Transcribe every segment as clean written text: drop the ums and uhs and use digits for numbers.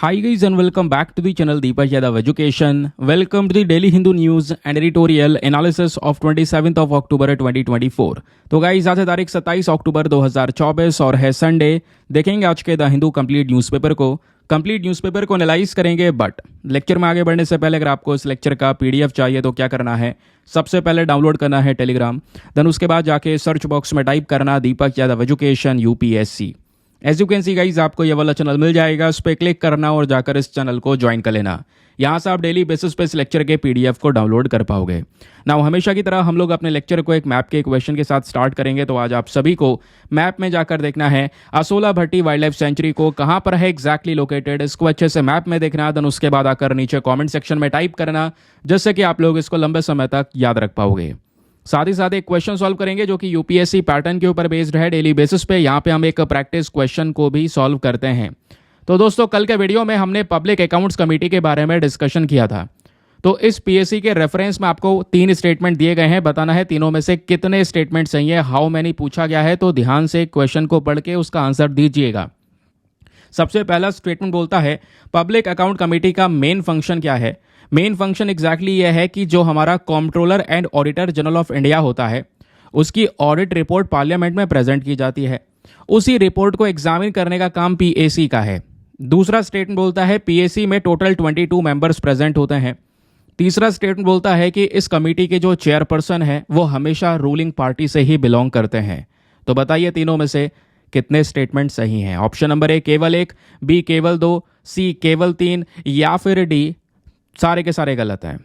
Hi guys and welcome back to the channel Deepak Yadav Education. Welcome to the Daily Hindu News and Editorial Analysis of 27th of October 2024. तो guys आज है तारीख 27 अक्टूबर 2024 और है Sunday. देखेंगे आज के द हिंदू कंप्लीट न्यूज़पेपर को एनालाइज करेंगे। बट लेक्चर में आगे बढ़ने से पहले अगर आपको इस लेक्चर का पीडीएफ चाहिए तो क्या करना है, सबसे पहले डाउनलोड करना है टेलीग्राम, देन उसके बाद जाके सर्च बॉक्स में टाइप करना Deepak Yadav education UPSC. As you can see guys आपको ये वाला चैनल मिल जाएगा, उस पर क्लिक करना और जाकर इस चैनल को ज्वाइन कर लेना। यहाँ से आप डेली बेसिस पे इस लेक्चर के पीडीएफ को डाउनलोड कर पाओगे। नाउ हमेशा की तरह हम लोग अपने लेक्चर को एक मैप के क्वेश्चन के साथ स्टार्ट करेंगे। तो आज आप सभी को मैप में जाकर देखना है असोला भट्टी वाइल्ड लाइफ सेंचुरी को कहाँ पर है एग्जैक्टली लोकेटेड, इसको अच्छे से मैप में देखना। देन उसके बाद आकर नीचे कॉमेंट सेक्शन में टाइप करना, जिससे कि आप लोग इसको लंबे समय तक याद रख पाओगे। साथ ही साथ एक क्वेश्चन सॉल्व करेंगे जो कि यूपीएससी पैटर्न के ऊपर बेस्ड है डेली बेसिस पे। यहाँ पे हम एक प्रैक्टिस क्वेश्चन को भी सॉल्व करते हैं। तो दोस्तों कल के वीडियो में हमने पब्लिक अकाउंट्स कमेटी के बारे में डिस्कशन किया था। तो इस पीएससी के रेफरेंस में आपको 3 स्टेटमेंट दिए गए हैं, बताना है तीनों में से कितने स्टेटमेंट सही है, हाउ मैनी पूछा गया है। तो ध्यान से क्वेश्चन को पढ़ के उसका आंसर दीजिएगा। सबसे पहला स्टेटमेंट बोलता है पब्लिक अकाउंट कमेटी का मेन फंक्शन क्या है। मेन फंक्शन एग्जैक्टली यह है कि जो हमारा comptroller and auditor general of India होता है, उसकी ऑडिट रिपोर्ट पार्लियामेंट में प्रेजेंट की जाती है। उसी रिपोर्ट को एग्जामिन करने का काम पीएसी का है। दूसरा स्टेटमेंट बोलता है पीएसी में टोटल 22 मेंबर्स प्रेजेंट होते हैं। तीसरा स्टेटमेंट बोलता है कि इस कमेटी के जो चेयरपर्सन है वो हमेशा रूलिंग पार्टी से ही बिलोंग करते हैं। तो बताइए तीनों में से कितने स्टेटमेंट सही हैं। ऑप्शन नंबर ए केवल 1, बी केवल 2, सी केवल 3 या फिर डी सारे के सारे गलत हैं।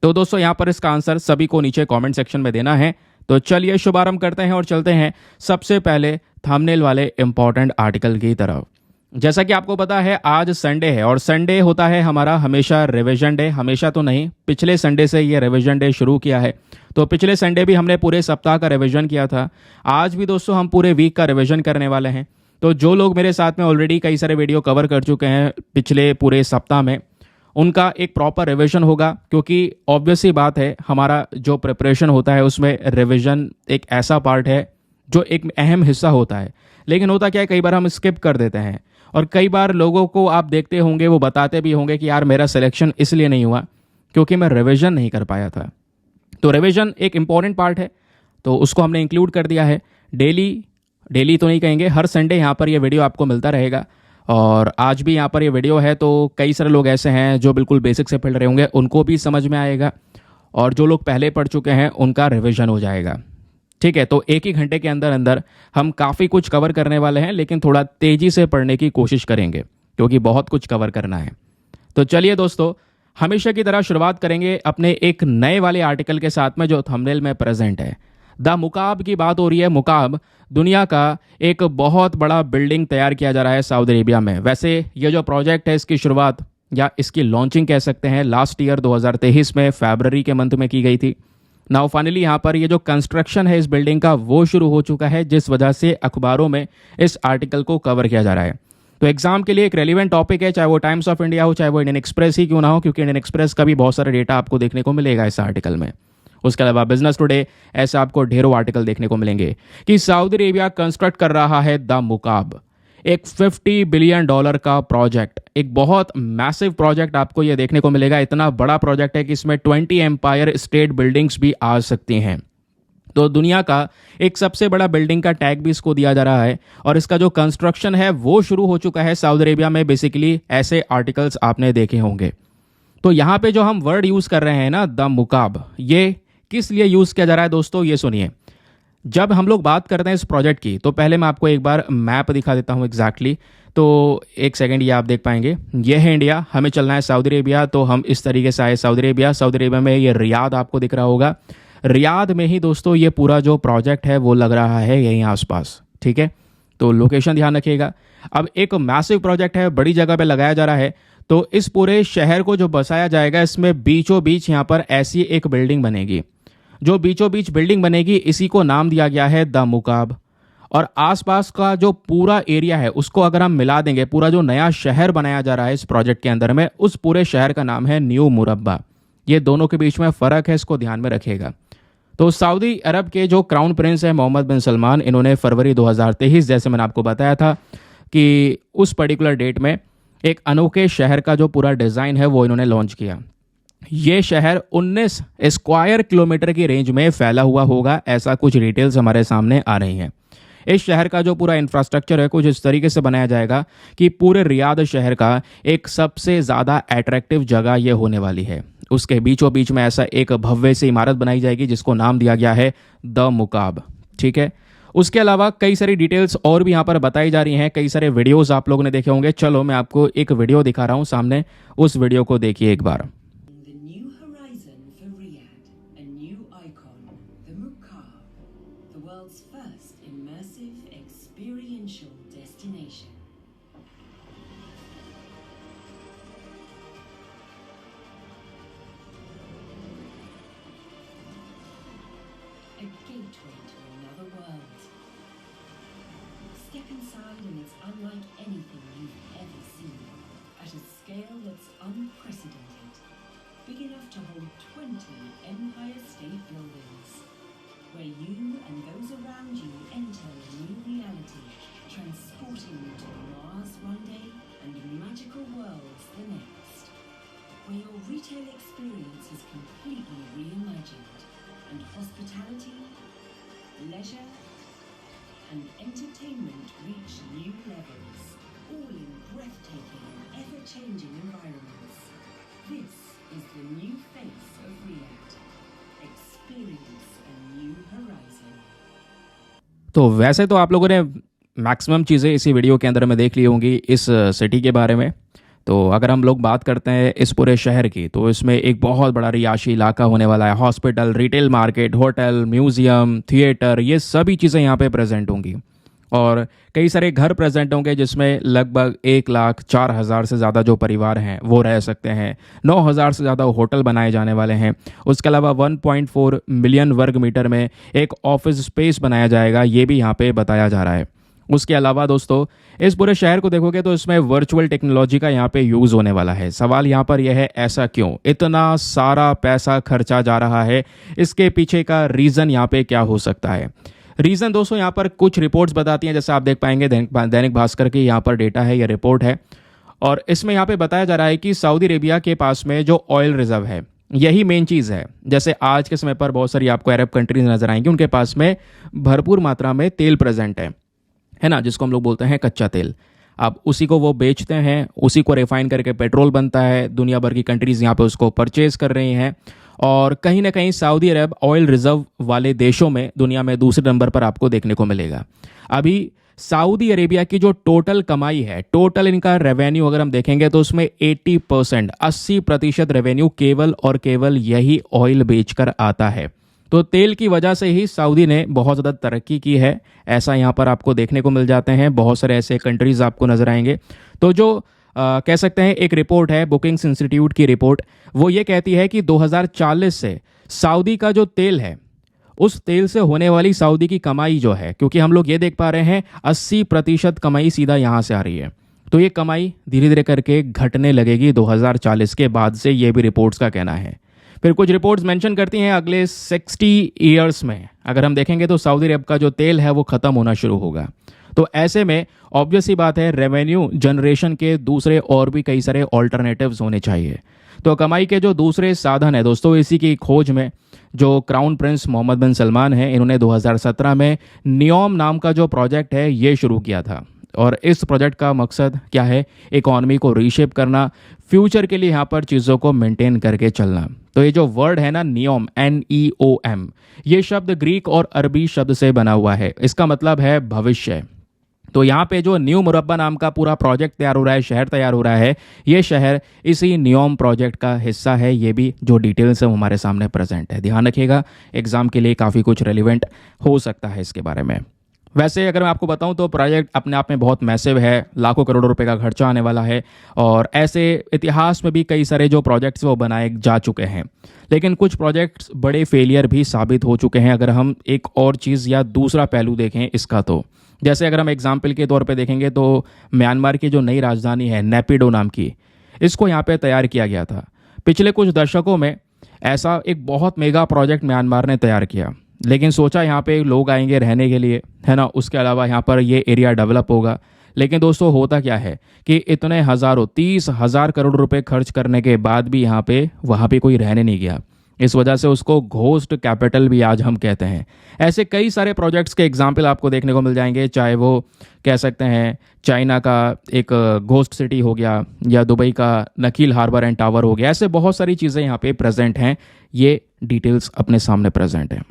तो दोस्तों यहां पर इसका आंसर सभी को नीचे कमेंट सेक्शन में देना है। तो चलिए शुभारंभ करते हैं और चलते हैं सबसे पहले थंबनेल वाले इंपॉर्टेंट आर्टिकल की तरफ। जैसा कि आपको पता है आज संडे है और संडे होता है हमारा हमेशा रिवीजन डे। हमेशा तो नहीं, पिछले संडे से ये रिवीजन डे शुरू किया है। तो पिछले संडे भी हमने पूरे सप्ताह का रिवीजन किया था। आज भी दोस्तों हम पूरे वीक का रिवीजन करने वाले हैं। तो जो लोग मेरे साथ में ऑलरेडी कई सारे वीडियो कवर कर चुके हैं पिछले पूरे सप्ताह में, उनका एक प्रॉपर रिवीजन होगा, क्योंकि ऑब्वियस ही बात है हमारा जो प्रिपरेशन होता है उसमें रिवीजन एक ऐसा पार्ट है जो एक अहम हिस्सा होता है। लेकिन होता क्या है, कई बार हम स्किप कर देते हैं और कई बार लोगों को आप देखते होंगे वो बताते भी होंगे कि यार मेरा सिलेक्शन इसलिए नहीं हुआ क्योंकि मैं रिवीजन नहीं कर पाया था। तो रिवीजन एक इम्पॉर्टेंट पार्ट है, तो उसको हमने इंक्लूड कर दिया है। डेली तो नहीं कहेंगे, हर संडे यहाँ पर ये वीडियो आपको मिलता रहेगा। और आज भी यहाँ पर ये वीडियो है, तो कई सारे लोग ऐसे हैं जो बिल्कुल बेसिक से पढ़ रहे होंगे, उनको भी समझ में आएगा और जो लोग पहले पढ़ चुके हैं उनका रिवीजन हो जाएगा। ठीक है, तो एक ही घंटे के अंदर अंदर हम काफ़ी कुछ कवर करने वाले हैं, लेकिन थोड़ा तेज़ी से पढ़ने की कोशिश करेंगे क्योंकि बहुत कुछ कवर करना है। तो चलिए दोस्तों, हमेशा की तरह शुरुआत करेंगे अपने एक नए वाले आर्टिकल के साथ में जो थंबनेल में प्रेजेंट है। द मुकाब की बात हो रही है। मुकाब दुनिया का एक बहुत बड़ा बिल्डिंग तैयार किया जा रहा है सऊदी अरेबिया में। वैसे ये जो प्रोजेक्ट है इसकी शुरुआत या इसकी लॉन्चिंग कह सकते हैं लास्ट ईयर 2023 में फरवरी के मंथ में की गई थी। नाउ फाइनली यहाँ पर ये जो कंस्ट्रक्शन है इस बिल्डिंग का वो शुरू हो चुका है, जिस वजह से अखबारों में इस आर्टिकल को कवर किया जा रहा है। तो एग्जाम के लिए एक रेलिवेंट टॉपिक है, चाहे वो टाइम्स ऑफ इंडिया हो चाहे वो इंडियन एक्सप्रेस ही क्यों ना हो, क्योंकि इंडियन एक्सप्रेस का भी बहुत सारा डेटा आपको देखने को मिलेगा इस आर्टिकल में। उसके अलावा बिजनेस टुडे ऐसे आपको ढेरों आर्टिकल देखने को मिलेंगे कि सऊदी अरेबिया कंस्ट्रक्ट कर रहा है द मुकाब, एक $50 बिलियन का प्रोजेक्ट, एक बहुत मैसिव प्रोजेक्ट आपको ये देखने को मिलेगा। इतना बड़ा प्रोजेक्ट है कि इसमें 20 एम्पायर स्टेट बिल्डिंग्स भी आ सकती हैं। तो दुनिया का एक सबसे बड़ा बिल्डिंग का टैग भी इसको दिया जा रहा है और इसका जो कंस्ट्रक्शन है वो शुरू हो चुका है सऊदी अरेबिया में। बेसिकली ऐसे आर्टिकल्स आपने देखे होंगे। तो यहाँ पे जो हम वर्ड यूज़ कर रहे हैं ना, द मुकाब, ये किस लिए यूज़ किया जा रहा है दोस्तों, ये सुनिए। जब हम लोग बात करते हैं इस प्रोजेक्ट की, तो पहले मैं आपको एक बार मैप दिखा देता हूँ एग्जैक्टली। तो एक सेकंड, ये आप देख पाएंगे, ये है इंडिया, हमें चलना है सऊदी अरेबिया। तो हम इस तरीके से आए सऊदी अरेबिया। सऊदी अरेबिया में ये रियाद आपको दिख रहा होगा। रियाद में ही दोस्तों ये पूरा जो प्रोजेक्ट है वो लग रहा है यहीं आसपास। ठीक है, तो लोकेशन ध्यान रखिएगा। अब एक मैसिव प्रोजेक्ट है, बड़ी जगह पे लगाया जा रहा है। तो इस पूरे शहर को जो बसाया जाएगा, इसमें बीचों बीच यहाँ पर ऐसी एक बिल्डिंग बनेगी। जो बीचों बीच बिल्डिंग बनेगी इसी को नाम दिया गया है द मुकाब। और आसपास का जो पूरा एरिया है उसको अगर हम मिला देंगे, पूरा जो नया शहर बनाया जा रहा है इस प्रोजेक्ट के अंदर में, उस पूरे शहर का नाम है न्यू मुरब्बा। ये दोनों के बीच में फ़र्क है, इसको ध्यान में रखिएगा। तो सऊदी अरब के जो क्राउन प्रिंस है मोहम्मद बिन सलमान, इन्होंने फरवरी 2023, जैसे मैंने आपको बताया था कि उस पर्टिकुलर डेट में एक अनोखे शहर का जो पूरा डिज़ाइन है वो इन्होंने लॉन्च किया। ये शहर 19 स्क्वायर किलोमीटर की रेंज में फैला हुआ होगा, ऐसा कुछ डिटेल्स हमारे सामने आ रही हैं। इस शहर का जो पूरा इंफ्रास्ट्रक्चर है कुछ इस तरीके से बनाया जाएगा कि पूरे रियाद शहर का एक सबसे ज़्यादा अट्रैक्टिव जगह ये होने वाली है। उसके बीचों बीच में ऐसा एक भव्य सी इमारत बनाई जाएगी जिसको नाम दिया गया है द मुकाब। ठीक है, उसके अलावा कई सारी डिटेल्स और भी यहाँ पर बताई जा रही हैं, कई सारे वीडियोस आप लोगों ने देखे होंगे। चलो मैं आपको एक वीडियो दिखा रहा हूँ सामने, उस वीडियो को देखिए एक बार। The new horizon for Riyadh, a new icon, the Mukaab, the world's first immersive experiential destination. A gateway to another world. Step inside and it's unlike anything you've ever seen, at a scale that's unprecedented. Big enough to hold 20 Empire State Buildings, where you and those around you enter a new reality, transporting you to Mars one day and magical worlds the next, where your retail experience is completely reimagined, and hospitality, leisure, and entertainment reach new levels, all in breathtaking, ever-changing environments. This is the new face of Riyadh. Experience a new horizon. तो वैसे तो आप लोगों ने maximum चीज़ें इसी video के अंदर में देख ली होंगी इस सिटी के बारे में। तो अगर हम लोग बात करते हैं इस पूरे शहर की, तो इसमें एक बहुत बड़ा रिहायशी इलाका होने वाला है। Hospital, retail market, hotel, museum, theatre, ये सभी चीज़ें यहाँ पे प्रेजेंट होंगी। और कई सारे घर प्रेजेंट होंगे जिसमें लगभग 1,04,000 से ज़्यादा जो परिवार हैं वो रह सकते हैं। 9,000 से ज़्यादा होटल बनाए जाने वाले हैं। उसके अलावा 1.4 मिलियन वर्ग मीटर में एक ऑफिस स्पेस बनाया जाएगा, ये भी यहाँ पे बताया जा रहा है। उसके अलावा दोस्तों इस पूरे शहर को देखोगे तो इसमें वर्चुअल टेक्नोलॉजी का यहाँ पे यूज़ होने वाला है। सवाल यहाँ पर यह है, ऐसा क्यों इतना सारा पैसा खर्चा जा रहा है? इसके पीछे का रीज़न यहाँ पे क्या हो सकता है? रीज़न दोस्तों यहाँ पर कुछ रिपोर्ट्स बताती हैं, जैसे आप देख पाएंगे दैनिक भास्कर की यहाँ पर डेटा है, यह रिपोर्ट है। और इसमें यहाँ पे बताया जा रहा है कि सऊदी अरेबिया के पास में जो ऑयल रिजर्व है यही मेन चीज़ है। जैसे आज के समय पर बहुत सारी आपको अरब कंट्रीज नजर आएंगी, उनके पास में भरपूर मात्रा में तेल प्रेजेंट है ना, जिसको हम लोग बोलते हैं कच्चा तेल। अब उसी को वो बेचते हैं, उसी को रिफाइन करके पेट्रोल बनता है। दुनिया भर की कंट्रीज़ यहाँ पे उसको परचेज कर रही हैं। और कहीं ना कहीं सऊदी अरब ऑयल रिजर्व वाले देशों में दुनिया में दूसरे नंबर पर आपको देखने को मिलेगा। अभी सऊदी अरेबिया की जो टोटल कमाई है, टोटल इनका रेवेन्यू अगर हम देखेंगे तो उसमें 80%, 80% रेवेन्यू केवल और केवल यही ऑयल बेचकर आता है। तो तेल की वजह से ही सऊदी ने बहुत ज़्यादा तरक्की की है, ऐसा यहाँ पर आपको देखने को मिल जाते हैं। बहुत सारे ऐसे कंट्रीज़ आपको नजर आएंगे। तो जो कह सकते हैं एक रिपोर्ट है बुकिंग्स इंस्टीट्यूट की रिपोर्ट, वो ये कहती है कि 2040 से सऊदी का जो तेल है, उस तेल से होने वाली सऊदी की कमाई जो है, क्योंकि हम लोग ये देख पा रहे हैं 80% कमाई सीधा यहाँ से आ रही है, तो ये कमाई धीरे धीरे करके घटने लगेगी 2040 के बाद से, ये भी रिपोर्ट्स का कहना है। फिर कुछ रिपोर्ट्स मेंशन करती हैं अगले 60 ईयर्स में अगर हम देखेंगे तो सऊदी अरब का जो तेल है वो ख़त्म होना शुरू होगा। तो ऐसे में ऑब्वियस ही बात है, रेवेन्यू जनरेशन के दूसरे और भी कई सारे ऑल्टरनेटिव्स होने चाहिए। तो कमाई के जो दूसरे साधन है दोस्तों, इसी की खोज में जो क्राउन प्रिंस मोहम्मद बिन सलमान है, इन्होंने 2017 में नियोम नाम का जो प्रोजेक्ट है ये शुरू किया था। और इस प्रोजेक्ट का मकसद क्या है? इकोनॉमी को रीशेप करना, फ्यूचर के लिए यहाँ पर चीज़ों को मेंटेन करके चलना। तो ये जो वर्ड है ना नियोम, NEOM, ये शब्द ग्रीक और अरबी शब्द से बना हुआ है। इसका मतलब है भविष्य। तो यहाँ पे जो न्यू मुरब्बा नाम का पूरा प्रोजेक्ट तैयार हो रहा है, शहर तैयार हो रहा है, ये शहर इसी नियोम प्रोजेक्ट का हिस्सा है। ये भी जो डिटेल्स है हमारे सामने प्रेजेंट है। ध्यान रखिएगा, एग्जाम के लिए काफ़ी कुछ रेलिवेंट हो सकता है इसके बारे में। वैसे अगर मैं आपको बताऊं तो प्रोजेक्ट अपने आप में बहुत मैसिव है, लाखों करोड़ों रुपए का खर्चा आने वाला है। और ऐसे इतिहास में भी कई सारे जो प्रोजेक्ट्स वो बनाए जा चुके हैं, लेकिन कुछ प्रोजेक्ट्स बड़े फेलियर भी साबित हो चुके हैं। अगर हम एक और चीज़ या दूसरा पहलू देखें इसका, तो जैसे अगर हम एग्जाम्पल के तौर पे देखेंगे तो म्यांमार की जो नई राजधानी है नेपिडो नाम की, इसको यहाँ पे तैयार किया गया था। पिछले कुछ दशकों में ऐसा एक बहुत मेगा प्रोजेक्ट म्यांमार ने तैयार किया, लेकिन सोचा यहाँ पे लोग आएंगे रहने के लिए, है ना, उसके अलावा यहाँ पर ये एरिया डेवलप होगा, लेकिन दोस्तों होता क्या है कि इतने हज़ारों 30,000 करोड़ रुपए खर्च करने के बाद भी वहाँ पे कोई रहने नहीं गया। इस वजह से उसको घोस्ट कैपिटल भी आज हम कहते हैं। ऐसे कई सारे प्रोजेक्ट्स के एग्जाम्पल आपको देखने को मिल जाएंगे, चाहे वो कह सकते हैं चाइना का एक घोस्ट सिटी हो गया या दुबई का नकील हार्बर एंड टावर हो गया। ऐसे बहुत सारी चीज़ें यहाँ पे प्रेजेंट हैं, ये डिटेल्स अपने सामने प्रेजेंट हैं।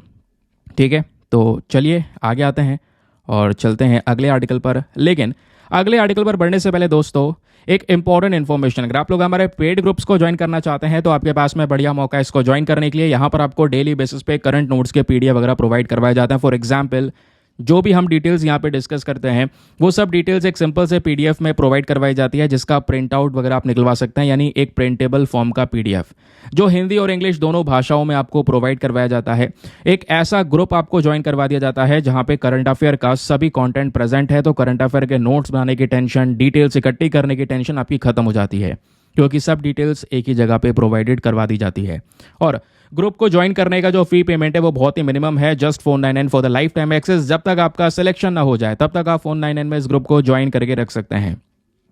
ठीक है, तो चलिए आगे आते हैं और चलते हैं अगले आर्टिकल पर। लेकिन अगले आर्टिकल पर बढ़ने से पहले दोस्तों एक इंपॉर्टेंट इन्फॉर्मेशन, अगर आप लोग हमारे पेड ग्रुप्स को ज्वाइन करना चाहते हैं तो आपके पास में बढ़िया मौका है इसको ज्वाइन करने के लिए। यहाँ पर आपको डेली बेसिस पे करंट नोट्स के पीडीएफ वगैरह प्रोवाइड करवाए जाते हैं। फॉर एग्जाम्पल जो भी हम डिटेल्स यहाँ पे डिस्कस करते हैं वो सब डिटेल्स एक सिंपल से पीडीएफ में प्रोवाइड करवाई जाती है, जिसका प्रिंट आउट वगैरह आप निकलवा सकते हैं, यानी एक प्रिंटेबल फॉर्म का पीडीएफ जो हिंदी और इंग्लिश दोनों भाषाओं में आपको प्रोवाइड करवाया जाता है। एक ऐसा ग्रुप आपको ज्वाइन करवा दिया जाता है जहाँ पे करंट अफेयर का सभी कंटेंट प्रेजेंट है, तो करंट अफेयर के नोट्स बनाने की टेंशन, डिटेल्स इकट्ठी करने की टेंशन आपकी खत्म हो जाती है, क्योंकि सब डिटेल्स एक ही जगह पे प्रोवाइडेड करवा दी जाती है। और ग्रुप को ज्वाइन करने का जो फी पेमेंट है वो बहुत ही मिनिमम है, just 499 for the lifetime access. जब तक आपका सिलेक्शन ना हो जाए तब तक आप 499 में इस ग्रुप को ज्वाइन करके रख सकते हैं।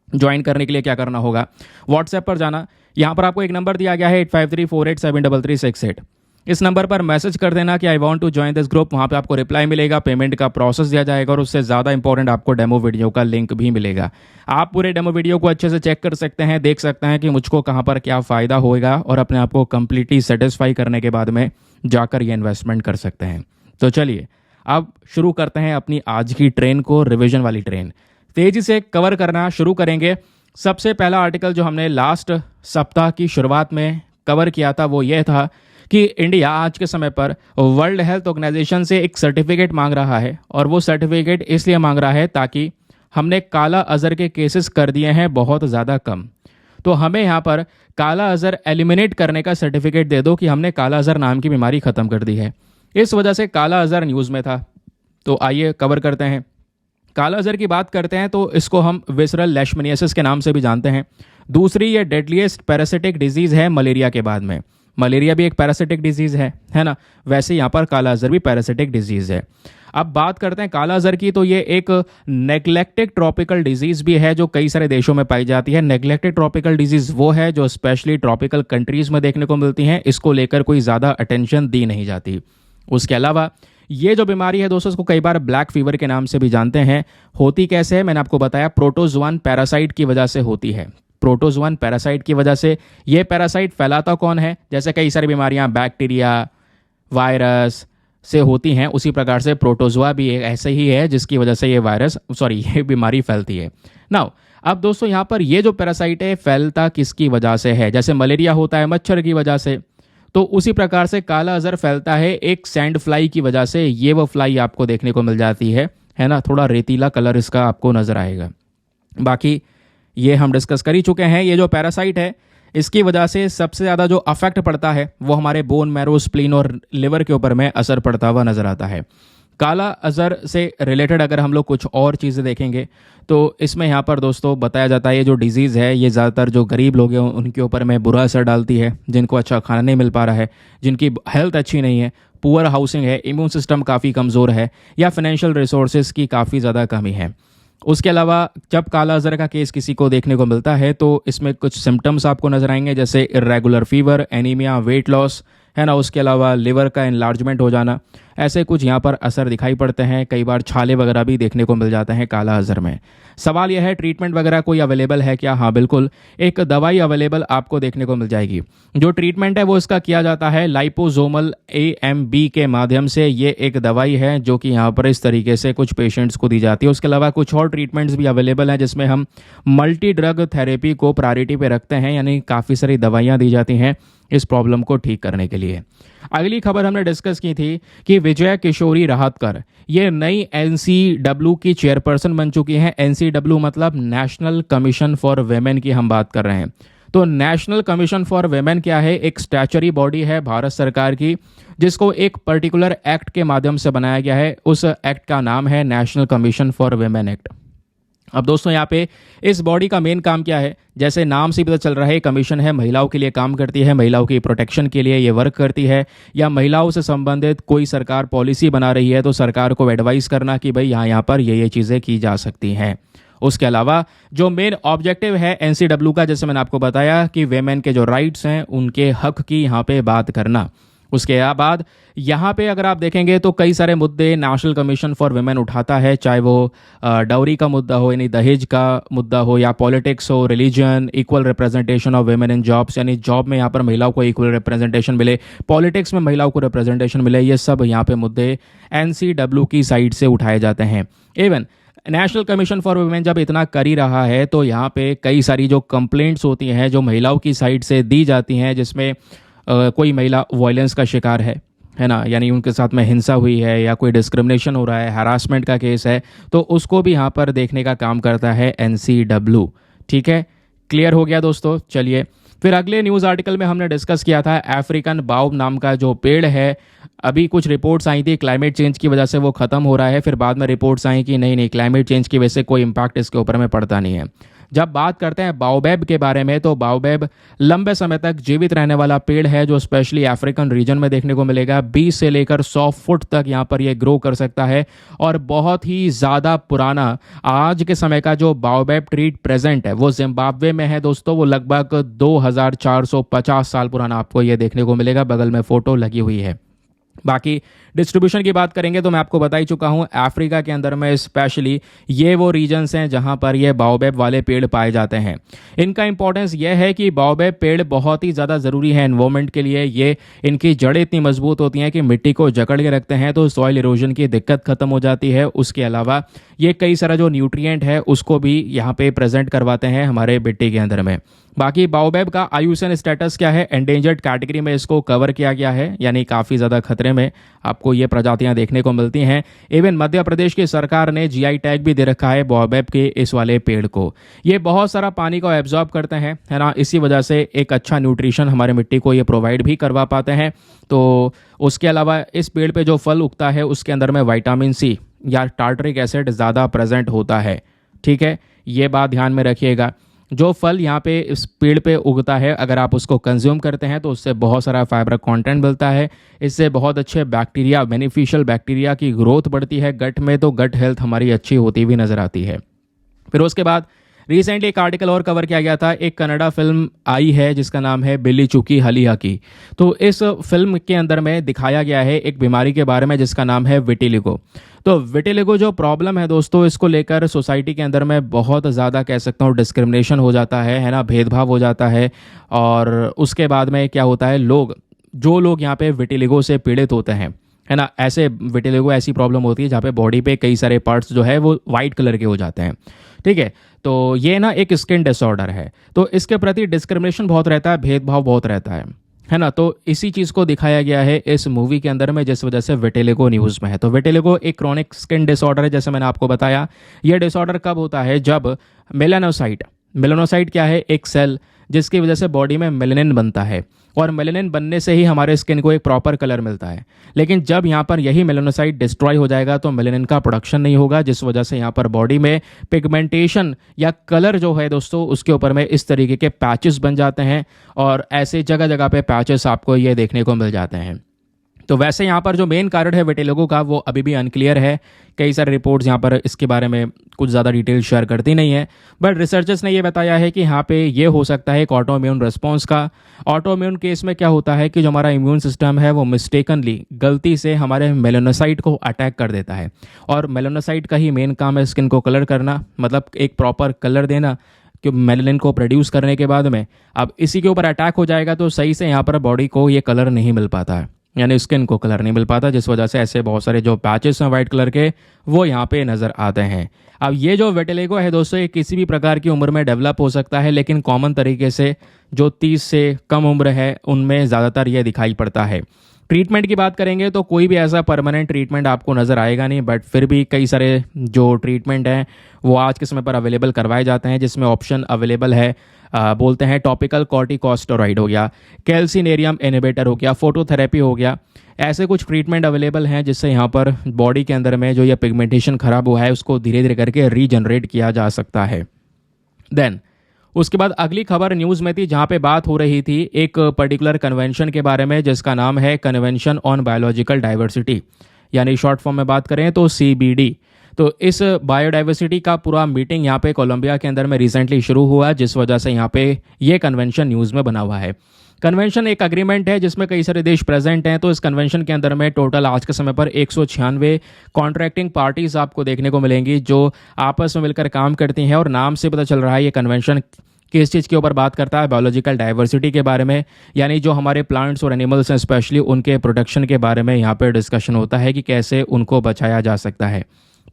ज्वाइन करने के लिए क्या करना होगा, व्हाट्सएप पर जाना, यहाँ पर आपको एक नंबर दिया गया है 8534873368। इस नंबर पर मैसेज कर देना कि I want to join this group. वहाँ पे आपको रिप्लाई मिलेगा, पेमेंट का प्रोसेस दिया जाएगा और उससे ज़्यादा इंपॉर्टेंट आपको डेमो वीडियो का लिंक भी मिलेगा। आप पूरे डेमो वीडियो को अच्छे से चेक कर सकते हैं, देख सकते हैं कि मुझको कहाँ पर क्या फ़ायदा होएगा और अपने आप को कम्प्लीटली सेटिस्फाई करने के बाद में जाकर ये इन्वेस्टमेंट कर सकते हैं। तो चलिए अब शुरू करते हैं अपनी आज की ट्रेन को, रिविजन वाली ट्रेन तेज़ी से कवर करना शुरू करेंगे। सबसे पहला आर्टिकल जो हमने लास्ट सप्ताह की शुरुआत में कवर किया था वो ये था कि इंडिया आज के समय पर वर्ल्ड हेल्थ ऑर्गेनाइजेशन से एक सर्टिफिकेट मांग रहा है, और वो सर्टिफिकेट इसलिए मांग रहा है ताकि हमने काला अजहर के केसेस कर दिए हैं बहुत ज़्यादा कम, तो हमें यहाँ पर काला अजहर एलिमिनेट करने का सर्टिफिकेट दे दो कि हमने काला अजहर नाम की बीमारी ख़त्म कर दी है। इस वजह से काला अजहर न्यूज़ में था। तो आइए कवर करते हैं। काला अजहर की बात करते हैं तो इसको हम विसरल लेशमनियासिस के नाम से भी जानते हैं। दूसरी ये डेडलीस्ट पैरासिटिक डिजीज़ है मलेरिया के बाद में। मलेरिया भी एक पैरासिटिक डिजीज़ है ना, वैसे यहाँ पर काला अजहर भी पैरासिटिक डिजीज़ है। अब बात करते हैं काला अजहर की, तो ये एक नेग्लेक्टेड ट्रॉपिकल डिजीज़ भी है जो कई सारे देशों में पाई जाती है। नेग्लेक्टेड ट्रॉपिकल डिजीज़ वो है जो स्पेशली ट्रॉपिकल कंट्रीज़ में देखने को मिलती हैं, इसको लेकर कोई ज़्यादा अटेंशन दी नहीं जाती। उसके अलावा ये जो बीमारी है दोस्तों, इसको कई बार ब्लैक फीवर के नाम से भी जानते हैं। होती कैसे है, मैंने आपको बताया, प्रोटोजोआन पैरासाइट की वजह से होती है। प्रोटोजोआन पैरासाइट की वजह से। ये पैरासाइट फैलाता कौन है, जैसे कई सारी बीमारियां बैक्टीरिया, वायरस से होती हैं, उसी प्रकार से प्रोटोजोआ भी ऐसे ही है जिसकी वजह से ये बीमारी फैलती है। नाउ अब दोस्तों यहाँ पर ये जो पैरासाइट है फैलता किसकी वजह से है, जैसे मलेरिया होता है मच्छर की वजह से, तो उसी प्रकार से काला अजहर फैलता है एक सैंड फ्लाई की वजह से। ये वो फ्लाई आपको देखने को मिल जाती है ना, थोड़ा रेतीला कलर इसका आपको नजर आएगा। बाकी ये हम डिस्कस कर ही चुके हैं। ये जो पैरासाइट है इसकी वजह से सबसे ज़्यादा जो अफेक्ट पड़ता है वो हमारे बोन मैरो, स्प्लीन और लिवर के ऊपर में असर पड़ता हुआ नजर आता है। काला अजहर से रिलेटेड अगर हम लोग कुछ और चीज़ें देखेंगे तो इसमें यहाँ पर दोस्तों बताया जाता है ये जो डिजीज़ है ये ज़्यादातर जो गरीब लोग हैं उनके ऊपर में बुरा असर डालती है, जिनको अच्छा खाना नहीं मिल पा रहा है, जिनकी हेल्थ अच्छी नहीं है, पुअर हाउसिंग है, इम्यून सिस्टम काफ़ी कमज़ोर है, या फाइनेंशियल रिसोर्सेज की काफ़ी ज़्यादा कमी है। उसके अलावा जब काला अजहर का केस किसी को देखने को मिलता है तो इसमें कुछ सिम्टम्स आपको नजर आएंगे, जैसे irregular fever, anaemia, weight loss, है ना, उसके अलावा लिवर का एनलार्जमेंट हो जाना, ऐसे कुछ यहाँ पर असर दिखाई पड़ते हैं। कई बार छाले वगैरह भी देखने को मिल जाते हैं काला अजहर में। सवाल यह है ट्रीटमेंट वगैरह कोई अवेलेबल है क्या? हाँ बिल्कुल, एक दवाई अवेलेबल आपको देखने को मिल जाएगी। जो ट्रीटमेंट है वो इसका किया जाता है लाइपोसोमल AMB के माध्यम से। ये एक दवाई है जो कि यहाँ पर इस तरीके से कुछ पेशेंट्स को दी जाती है। उसके अलावा कुछ और ट्रीटमेंट्स भी अवेलेबल हैं जिसमें हम मल्टी ड्रग थेरेपी को प्रायोरिटी पे रखते हैं, यानी काफ़ी सारी दवाइयाँ दी जाती हैं इस प्रॉब्लम को ठीक करने के लिए। अगली खबर हमने डिस्कस की थी कि विजय किशोरी राहतकर ये नई NCW की चेयरपर्सन बन चुकी हैं। NCW मतलब नेशनल कमीशन फॉर वेमेन की हम बात कर रहे हैं। तो नेशनल कमीशन फॉर वेमेन क्या है? एक स्टैचुटरी बॉडी है भारत सरकार की जिसको एक पर्टिकुलर एक्ट के माध्यम से बनाया गया है। उस एक्ट का नाम है national commission for women act. अब दोस्तों यहाँ पे इस बॉडी का मेन काम क्या है? जैसे नाम से पता चल रहा है कमीशन है, महिलाओं के लिए काम करती है, महिलाओं की प्रोटेक्शन के लिए ये वर्क करती है, या महिलाओं से संबंधित कोई सरकार पॉलिसी बना रही है तो सरकार को एडवाइस करना कि भाई यहाँ पर ये चीज़ें की जा सकती हैं। उसके अलावा जो मेन ऑब्जेक्टिव है एनसीडब्ल्यू का, जैसे मैंने आपको बताया कि वेमेन के जो राइट्स हैं उनके हक की यहाँ पे बात करना। उसके बाद यहाँ पे अगर आप देखेंगे तो कई सारे मुद्दे नेशनल कमीशन फॉर वुमेन उठाता है, चाहे वो डाउरी का मुद्दा हो यानी दहेज का मुद्दा हो, या पॉलिटिक्स हो, religion, equal representation of women in jobs यानी जॉब में यहाँ पर महिलाओं को इक्वल रिप्रेजेंटेशन मिले, पॉलिटिक्स में महिलाओं को रिप्रेजेंटेशन मिले, ये सब यहाँ पे मुद्दे एनसीडब्ल्यू की साइड से उठाए जाते हैं। Even national commission for women जब इतना कर ही रहा है तो यहाँ पे कई सारी जो कंप्लेंट्स होती हैं जो महिलाओं की साइड से दी जाती हैं, जिसमें कोई महिला वायलेंस का शिकार है ना, यानी उनके साथ में हिंसा हुई है या कोई डिस्क्रिमिनेशन हो रहा है, हरासमेंट का केस है, तो उसको भी यहाँ पर देखने का काम करता है एनसीडब्ल्यू। ठीक है, क्लियर हो गया दोस्तों। चलिए फिर अगले न्यूज़ आर्टिकल में हमने डिस्कस किया था अफ्रीकन बाओब नाम का जो पेड़ है, अभी कुछ रिपोर्ट्स आई थी क्लाइमेट चेंज की वजह से वो ख़त्म हो रहा है, फिर बाद में रिपोर्ट्स आई कि नहीं क्लाइमेट चेंज की वजह से कोई इम्पैक्ट इसके ऊपर में पड़ता नहीं है। जब बात करते हैं बाओबैब के बारे में तो बाओबैब लंबे समय तक जीवित रहने वाला पेड़ है जो स्पेशली अफ्रीकन रीजन में देखने को मिलेगा। 20 से लेकर 100 फुट तक यहाँ पर ये ग्रो कर सकता है और बहुत ही ज़्यादा पुराना आज के समय का जो बाओबैब ट्री प्रेजेंट है वो जिम्बाब्वे में है दोस्तों। वो लगभग 2450 साल पुराना आपको ये देखने को मिलेगा, बगल में फ़ोटो लगी हुई है। बाकी डिस्ट्रीब्यूशन की बात करेंगे तो मैं आपको बता ही चुका हूँ, अफ्रीका के अंदर में स्पेशली ये वो रीजन्स हैं जहाँ पर ये बाओबैब वाले पेड़ पाए जाते हैं। इनका इंपॉर्टेंस ये है कि बाओबैब पेड़ बहुत ही ज़्यादा ज़रूरी है एनवायरनमेंट के लिए। ये इनकी जड़ें इतनी मजबूत होती हैं कि मिट्टी को जकड़ के रखते हैं तो सॉइल इरोजन की दिक्कत खत्म हो जाती है। उसके अलावा ये कई सारा जो न्यूट्रिएंट है उसको भी यहाँ पे प्रेजेंट करवाते हैं हमारे मिट्टी के अंदर में। बाकी बाओबैब का आयुसन स्टेटस क्या है, एंडेंजर्ड कैटेगरी में इसको कवर किया गया है, यानी काफ़ी ज़्यादा खतरे में आपको ये प्रजातियां देखने को मिलती हैं। इवन मध्य प्रदेश की सरकार ने जीआई टैग भी दे रखा है बाओबैब के इस वाले पेड़ को। ये बहुत सारा पानी को एब्जॉर्ब करते हैं, है ना, इसी वजह से एक अच्छा न्यूट्रिशन हमारे मिट्टी को ये प्रोवाइड भी करवा पाते हैं। तो उसके अलावा इस पेड़ पे जो फल उगता है उसके अंदर में विटामिन सी या टार्टरिक एसिड ज़्यादा प्रेजेंट होता है। ठीक है, ये बात ध्यान में रखिएगा। जो फल यहाँ पे इस पेड़ पे उगता है अगर आप उसको कंज्यूम करते हैं तो उससे बहुत सारा फाइबर कंटेंट मिलता है, इससे बहुत अच्छे बैक्टीरिया, बेनिफिशियल बैक्टीरिया की ग्रोथ बढ़ती है गट में, तो गट हेल्थ हमारी अच्छी होती हुई नज़र आती है। फिर उसके बाद रिसेंटली एक आर्टिकल और कवर किया गया था, एक कन्नड़ा फिल्म आई है जिसका नाम है बिल्ली चुकी हलिया की। तो इस फिल्म के अंदर में दिखाया गया है एक बीमारी के बारे में जिसका नाम है विटिलिगो। तो विटिलिगो जो प्रॉब्लम है दोस्तों, इसको लेकर सोसाइटी के अंदर में बहुत ज़्यादा कह सकता हूँ डिस्क्रिमिनेशन हो जाता है ना, भेदभाव हो जाता है। और उसके बाद में क्या होता है, जो लोग यहाँ पे विटिलिगो से पीड़ित होते हैं, है ना, ऐसे विटिलिगो ऐसी प्रॉब्लम होती है जहाँ पे बॉडी पे कई सारे पार्ट्स जो है वो वाइट कलर के हो जाते हैं। ठीक है, तो ये ना एक स्किन डिसऑर्डर है, तो इसके प्रति डिस्क्रिमिनेशन बहुत रहता है, भेदभाव बहुत रहता है ना। तो इसी चीज़ को दिखाया गया है इस मूवी के अंदर में, जिस वजह से विटिलिगो न्यूज़ में है। तो विटिलिगो एक क्रॉनिक स्किन डिसऑर्डर है, जैसे मैंने आपको बताया। यह डिसऑर्डर कब होता है, जब मेलानोसाइट क्या है, एक सेल जिसकी वजह से बॉडी में मेलेनिन बनता है, और मेलेनिन बनने से ही हमारे स्किन को एक प्रॉपर कलर मिलता है। लेकिन जब यहाँ पर यही मेलानोसाइट डिस्ट्रॉय हो जाएगा तो मेलेनिन का प्रोडक्शन नहीं होगा, जिस वजह से यहाँ पर बॉडी में पिगमेंटेशन या कलर जो है दोस्तों उसके ऊपर में इस तरीके के पैचेस बन जाते हैं, और ऐसे जगह जगह पे पैचेस आपको ये देखने को मिल जाते हैं। तो वैसे यहाँ पर जो मेन कारण है विटिलिगो का वो अभी भी अनक्लियर है। कई सारे रिपोर्ट्स यहाँ पर इसके बारे में कुछ ज़्यादा डिटेल शेयर करती नहीं है, बट रिसर्चर्स ने ये बताया है कि यहाँ पे ये हो सकता है एक ऑटोइम्यून रिस्पॉन्स का। ऑटोइम्यून केस में क्या होता है कि जो हमारा इम्यून सिस्टम है वो मिस्टेकनली, गलती से हमारे मेलानोसाइट को अटैक कर देता है, और मेलानोसाइट का ही मेन काम है स्किन को कलर करना, मतलब एक प्रॉपर कलर देना कि मेलानिन को प्रोड्यूस करने के बाद में अब इसी के ऊपर अटैक हो जाएगा तो सही से यहाँ पर बॉडी को ये कलर नहीं मिल पाता है, यानी स्किन को कलर नहीं मिल पाता, जिस वजह से ऐसे बहुत सारे जो पैचेस हैं वाइट कलर के वो यहाँ पे नज़र आते हैं। अब ये जो विटिलिगो है दोस्तों ये किसी भी प्रकार की उम्र में डेवलप हो सकता है, लेकिन कॉमन तरीके से जो 30 से कम उम्र है उनमें ज़्यादातर ये दिखाई पड़ता है। ट्रीटमेंट की बात करेंगे तो कोई भी ऐसा परमानेंट ट्रीटमेंट आपको नज़र आएगा नहीं, बट फिर भी कई सारे जो ट्रीटमेंट हैं वो आज के समय पर अवेलेबल करवाए जाते हैं, जिसमें ऑप्शन अवेलेबल है बोलते हैं टॉपिकल कॉर्टिकोस्टेरॉइड हो गया, कैल्सिनेरियम इनहिबिटर हो गया, फोटोथेरेपी हो गया। ऐसे कुछ ट्रीटमेंट अवेलेबल हैं जिससे यहाँ पर बॉडी के अंदर में जो ये पिगमेंटेशन खराब हुआ है उसको धीरे धीरे करके रीजनरेट किया जा सकता है। देन उसके बाद अगली खबर न्यूज़ में थी जहाँ पे बात हो रही थी एक पर्टिकुलर कन्वेंशन के बारे में जिसका नाम है कन्वेंशन ऑन बायोलॉजिकल डाइवर्सिटी, यानी शॉर्ट फॉर्म में बात करें तो CBD। तो इस बायोडाइवर्सिटी का पूरा मीटिंग यहाँ पे कोलंबिया के अंदर में रिसेंटली शुरू हुआ, जिस वजह से यहाँ पे ये कन्वेंशन न्यूज़ में बना हुआ है। कन्वेंशन एक अग्रीमेंट है जिसमें कई सारे देश प्रेजेंट हैं। तो इस कन्वेंशन के अंदर में टोटल आज के समय पर 196 कॉन्ट्रैक्टिंग पार्टीज आपको देखने को मिलेंगी जो आपस में मिलकर काम करती हैं। और नाम से पता चल रहा है ये कन्वेंशन किस चीज़ के ऊपर बात करता है, बायोलॉजिकल डाइवर्सिटी के बारे में, यानी जो हमारे प्लांट्स और एनिमल्स हैं स्पेशली उनके प्रोटेक्शन के बारे में यहाँ पर डिस्कशन होता है कि कैसे उनको बचाया जा सकता है।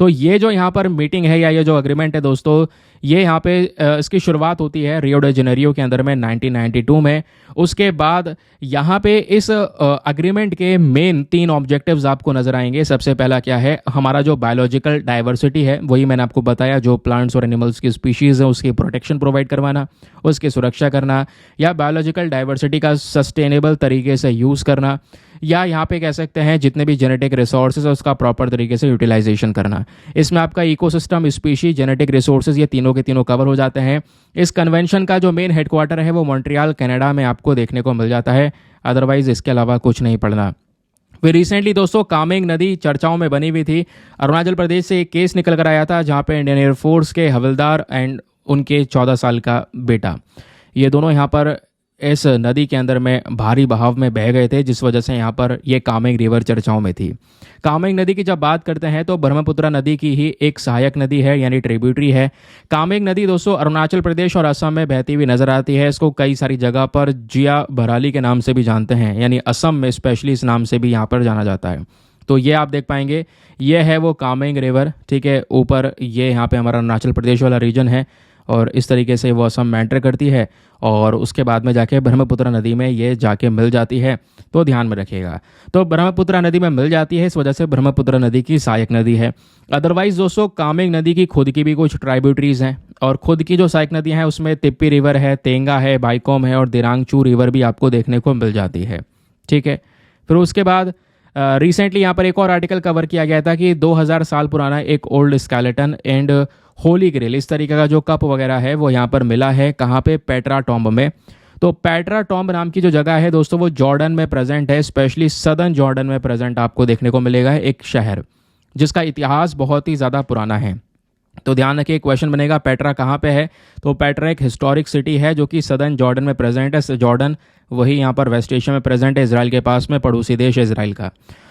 तो ये जो यहाँ पर मीटिंग है या ये जो अग्रीमेंट है दोस्तों, ये यहाँ पे इसकी शुरुआत होती है रियो डे जनेरियो के अंदर में 1992 में। उसके बाद यहाँ पे इस अग्रीमेंट के मेन 3 ऑब्जेक्टिव्स आपको नजर आएंगे। सबसे पहला क्या है, हमारा जो बायोलॉजिकल डाइवर्सिटी है, वही मैंने आपको बताया, जो प्लांट्स और एनिमल्स की स्पीशीज़ है उसकी प्रोटेक्शन प्रोवाइड करवाना, उसकी सुरक्षा करना, या बायोलॉजिकल डाइवर्सिटी का सस्टेनेबल तरीके से यूज़ करना, या यहाँ पे कह सकते हैं जितने भी जेनेटिक रिसोर्सेज है उसका प्रॉपर तरीके से यूटिलाइजेशन करना। इसमें आपका इकोसिस्टम, स्पीशी, जेनेटिक रिसोर्सेज, ये तीनों के तीनों कवर हो जाते हैं। इस कन्वेंशन का जो मेन हेडक्वार्टर है वो मॉन्ट्रियल कनाडा में आपको देखने को मिल जाता है। अदरवाइज इसके अलावा कुछ नहीं पड़ना। फिर रिसेंटली दोस्तों कामेंग नदी चर्चाओं में बनी हुई थी। अरुणाचल प्रदेश से एक केस निकल कर आया था जहाँ पे इंडियन एयरफोर्स के हवलदार एंड उनके 14 साल का बेटा, ये दोनों यहाँ पर इस नदी के अंदर में भारी बहाव में बह गए थे, जिस वजह से यहाँ पर ये कामेंग रिवर चर्चाओं में थी। कामेंग नदी की जब बात करते हैं तो ब्रह्मपुत्र नदी की ही एक सहायक नदी है, यानी ट्रिब्यूटरी है। कामेंग नदी दोस्तों अरुणाचल प्रदेश और असम में बहती हुई नजर आती है। इसको कई सारी जगह पर जिया भराली के नाम से भी जानते हैं, यानी असम में स्पेशली इस नाम से भी यहाँ पर जाना जाता है। तो ये आप देख पाएंगे, ये है वो कामेंग रिवर, ठीक है। ऊपर ये यहाँ पे हमारा अरुणाचल प्रदेश वाला रीजन है और इस तरीके से वो असम में एंटर करती है और उसके बाद में जाके ब्रह्मपुत्र नदी में ये जाके मिल जाती है। तो ध्यान में रखिएगा, तो ब्रह्मपुत्र नदी में मिल जाती है, इस वजह से ब्रह्मपुत्र नदी की सहायक नदी है। अदरवाइज दोस्तों कामेंग नदी की खुद की भी कुछ ट्राइब्यूटरीज हैं और खुद की जो सहायक नदियाँ हैं उसमें तिप्पी रिवर है, तेंगा है, बाइकोम है और दिरांगचू रिवर भी आपको देखने को मिल जाती है, ठीक है। फिर उसके बाद रिसेंटली यहाँ पर एक और आर्टिकल कवर किया गया था कि 2000 साल पुराना एक old skeleton and holy grail, इस तरीके का जो कप वगैरह है वो यहाँ पर मिला है। कहाँ पे? पेट्रा टॉम्ब में। तो पेट्रा टॉम्ब नाम की जो जगह है दोस्तों वो जॉर्डन में प्रेजेंट है, स्पेशली सदर्न जॉर्डन में प्रेजेंट आपको देखने को मिलेगा एक शहर जिसका इतिहास बहुत ही ज़्यादा पुराना है। तो ध्यान रखिए, क्वेश्चन बनेगा पेट्रा कहाँ पे है? तो पेट्रा एक हिस्टोरिक सिटी है जो कि सदर्न जॉर्डन में प्रेजेंट है। जॉर्डन वही यहाँ पर वेस्ट एशिया में प्रेजेंट है, इजराइल के पास में, पड़ोसी देश इजराइल का।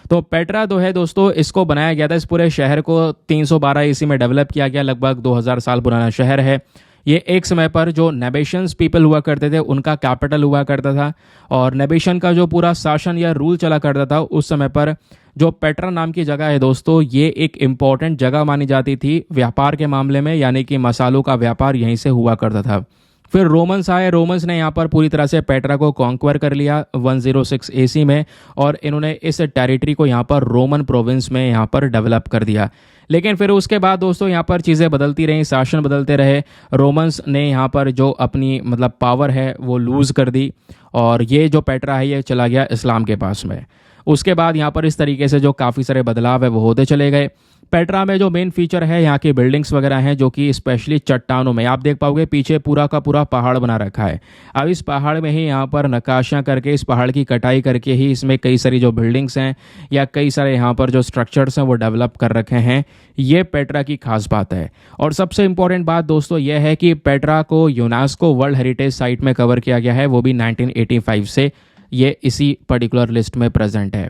तो पेट्रा जो है दोस्तों, इसको बनाया गया था, इस पूरे शहर को 312 ईस्वी में डेवलप किया गया। लगभग 2000 साल पुराना शहर है ये। एक समय पर जो नेबेशंस पीपल हुआ करते थे उनका कैपिटल हुआ करता था और नेबेशन का जो पूरा शासन या रूल चला करता था उस समय पर जो पेट्रा नाम की जगह है दोस्तों, ये एक इम्पॉर्टेंट जगह मानी जाती थी व्यापार के मामले में, यानी कि मसालों का व्यापार यहीं से हुआ करता था। फिर रोमन्स आए, रोमन्स ने यहाँ पर पूरी तरह से पेट्रा को कॉन्क्वर कर लिया 106 एसी में और इन्होंने इस टेरिटरी को यहाँ पर रोमन प्रोविंस में यहाँ पर डेवलप कर दिया। लेकिन फिर उसके बाद दोस्तों यहाँ पर चीज़ें बदलती रहीं, शासन बदलते रहे। रोमन्स ने यहाँ पर जो अपनी मतलब पावर है वो लूज़ कर दी और ये जो पेट्रा है ये चला गया इस्लाम के पास में। उसके बाद यहाँ पर इस तरीके से जो काफ़ी सारे बदलाव है वो होते चले गए। पेट्रा में जो मेन फीचर है यहाँ की बिल्डिंग्स वगैरह हैं जो कि स्पेशली चट्टानों में आप देख पाओगे, पीछे पूरा का पूरा पहाड़ बना रखा है। अब इस पहाड़ में ही यहाँ पर नक्काशियाँ करके, इस पहाड़ की कटाई करके ही इसमें कई सारी जो बिल्डिंग्स हैं या कई सारे यहाँ पर जो स्ट्रक्चर्स हैं वो डेवलप कर रखे हैं। ये पेट्रा की खास बात है। और सबसे इंपॉर्टेंट बात दोस्तों यह है कि पेट्रा को यूनेस्को वर्ल्ड हेरिटेज साइट में कवर किया गया है, वो भी 1985 से। ये इसी पर्टिकुलर लिस्ट में प्रेजेंट है।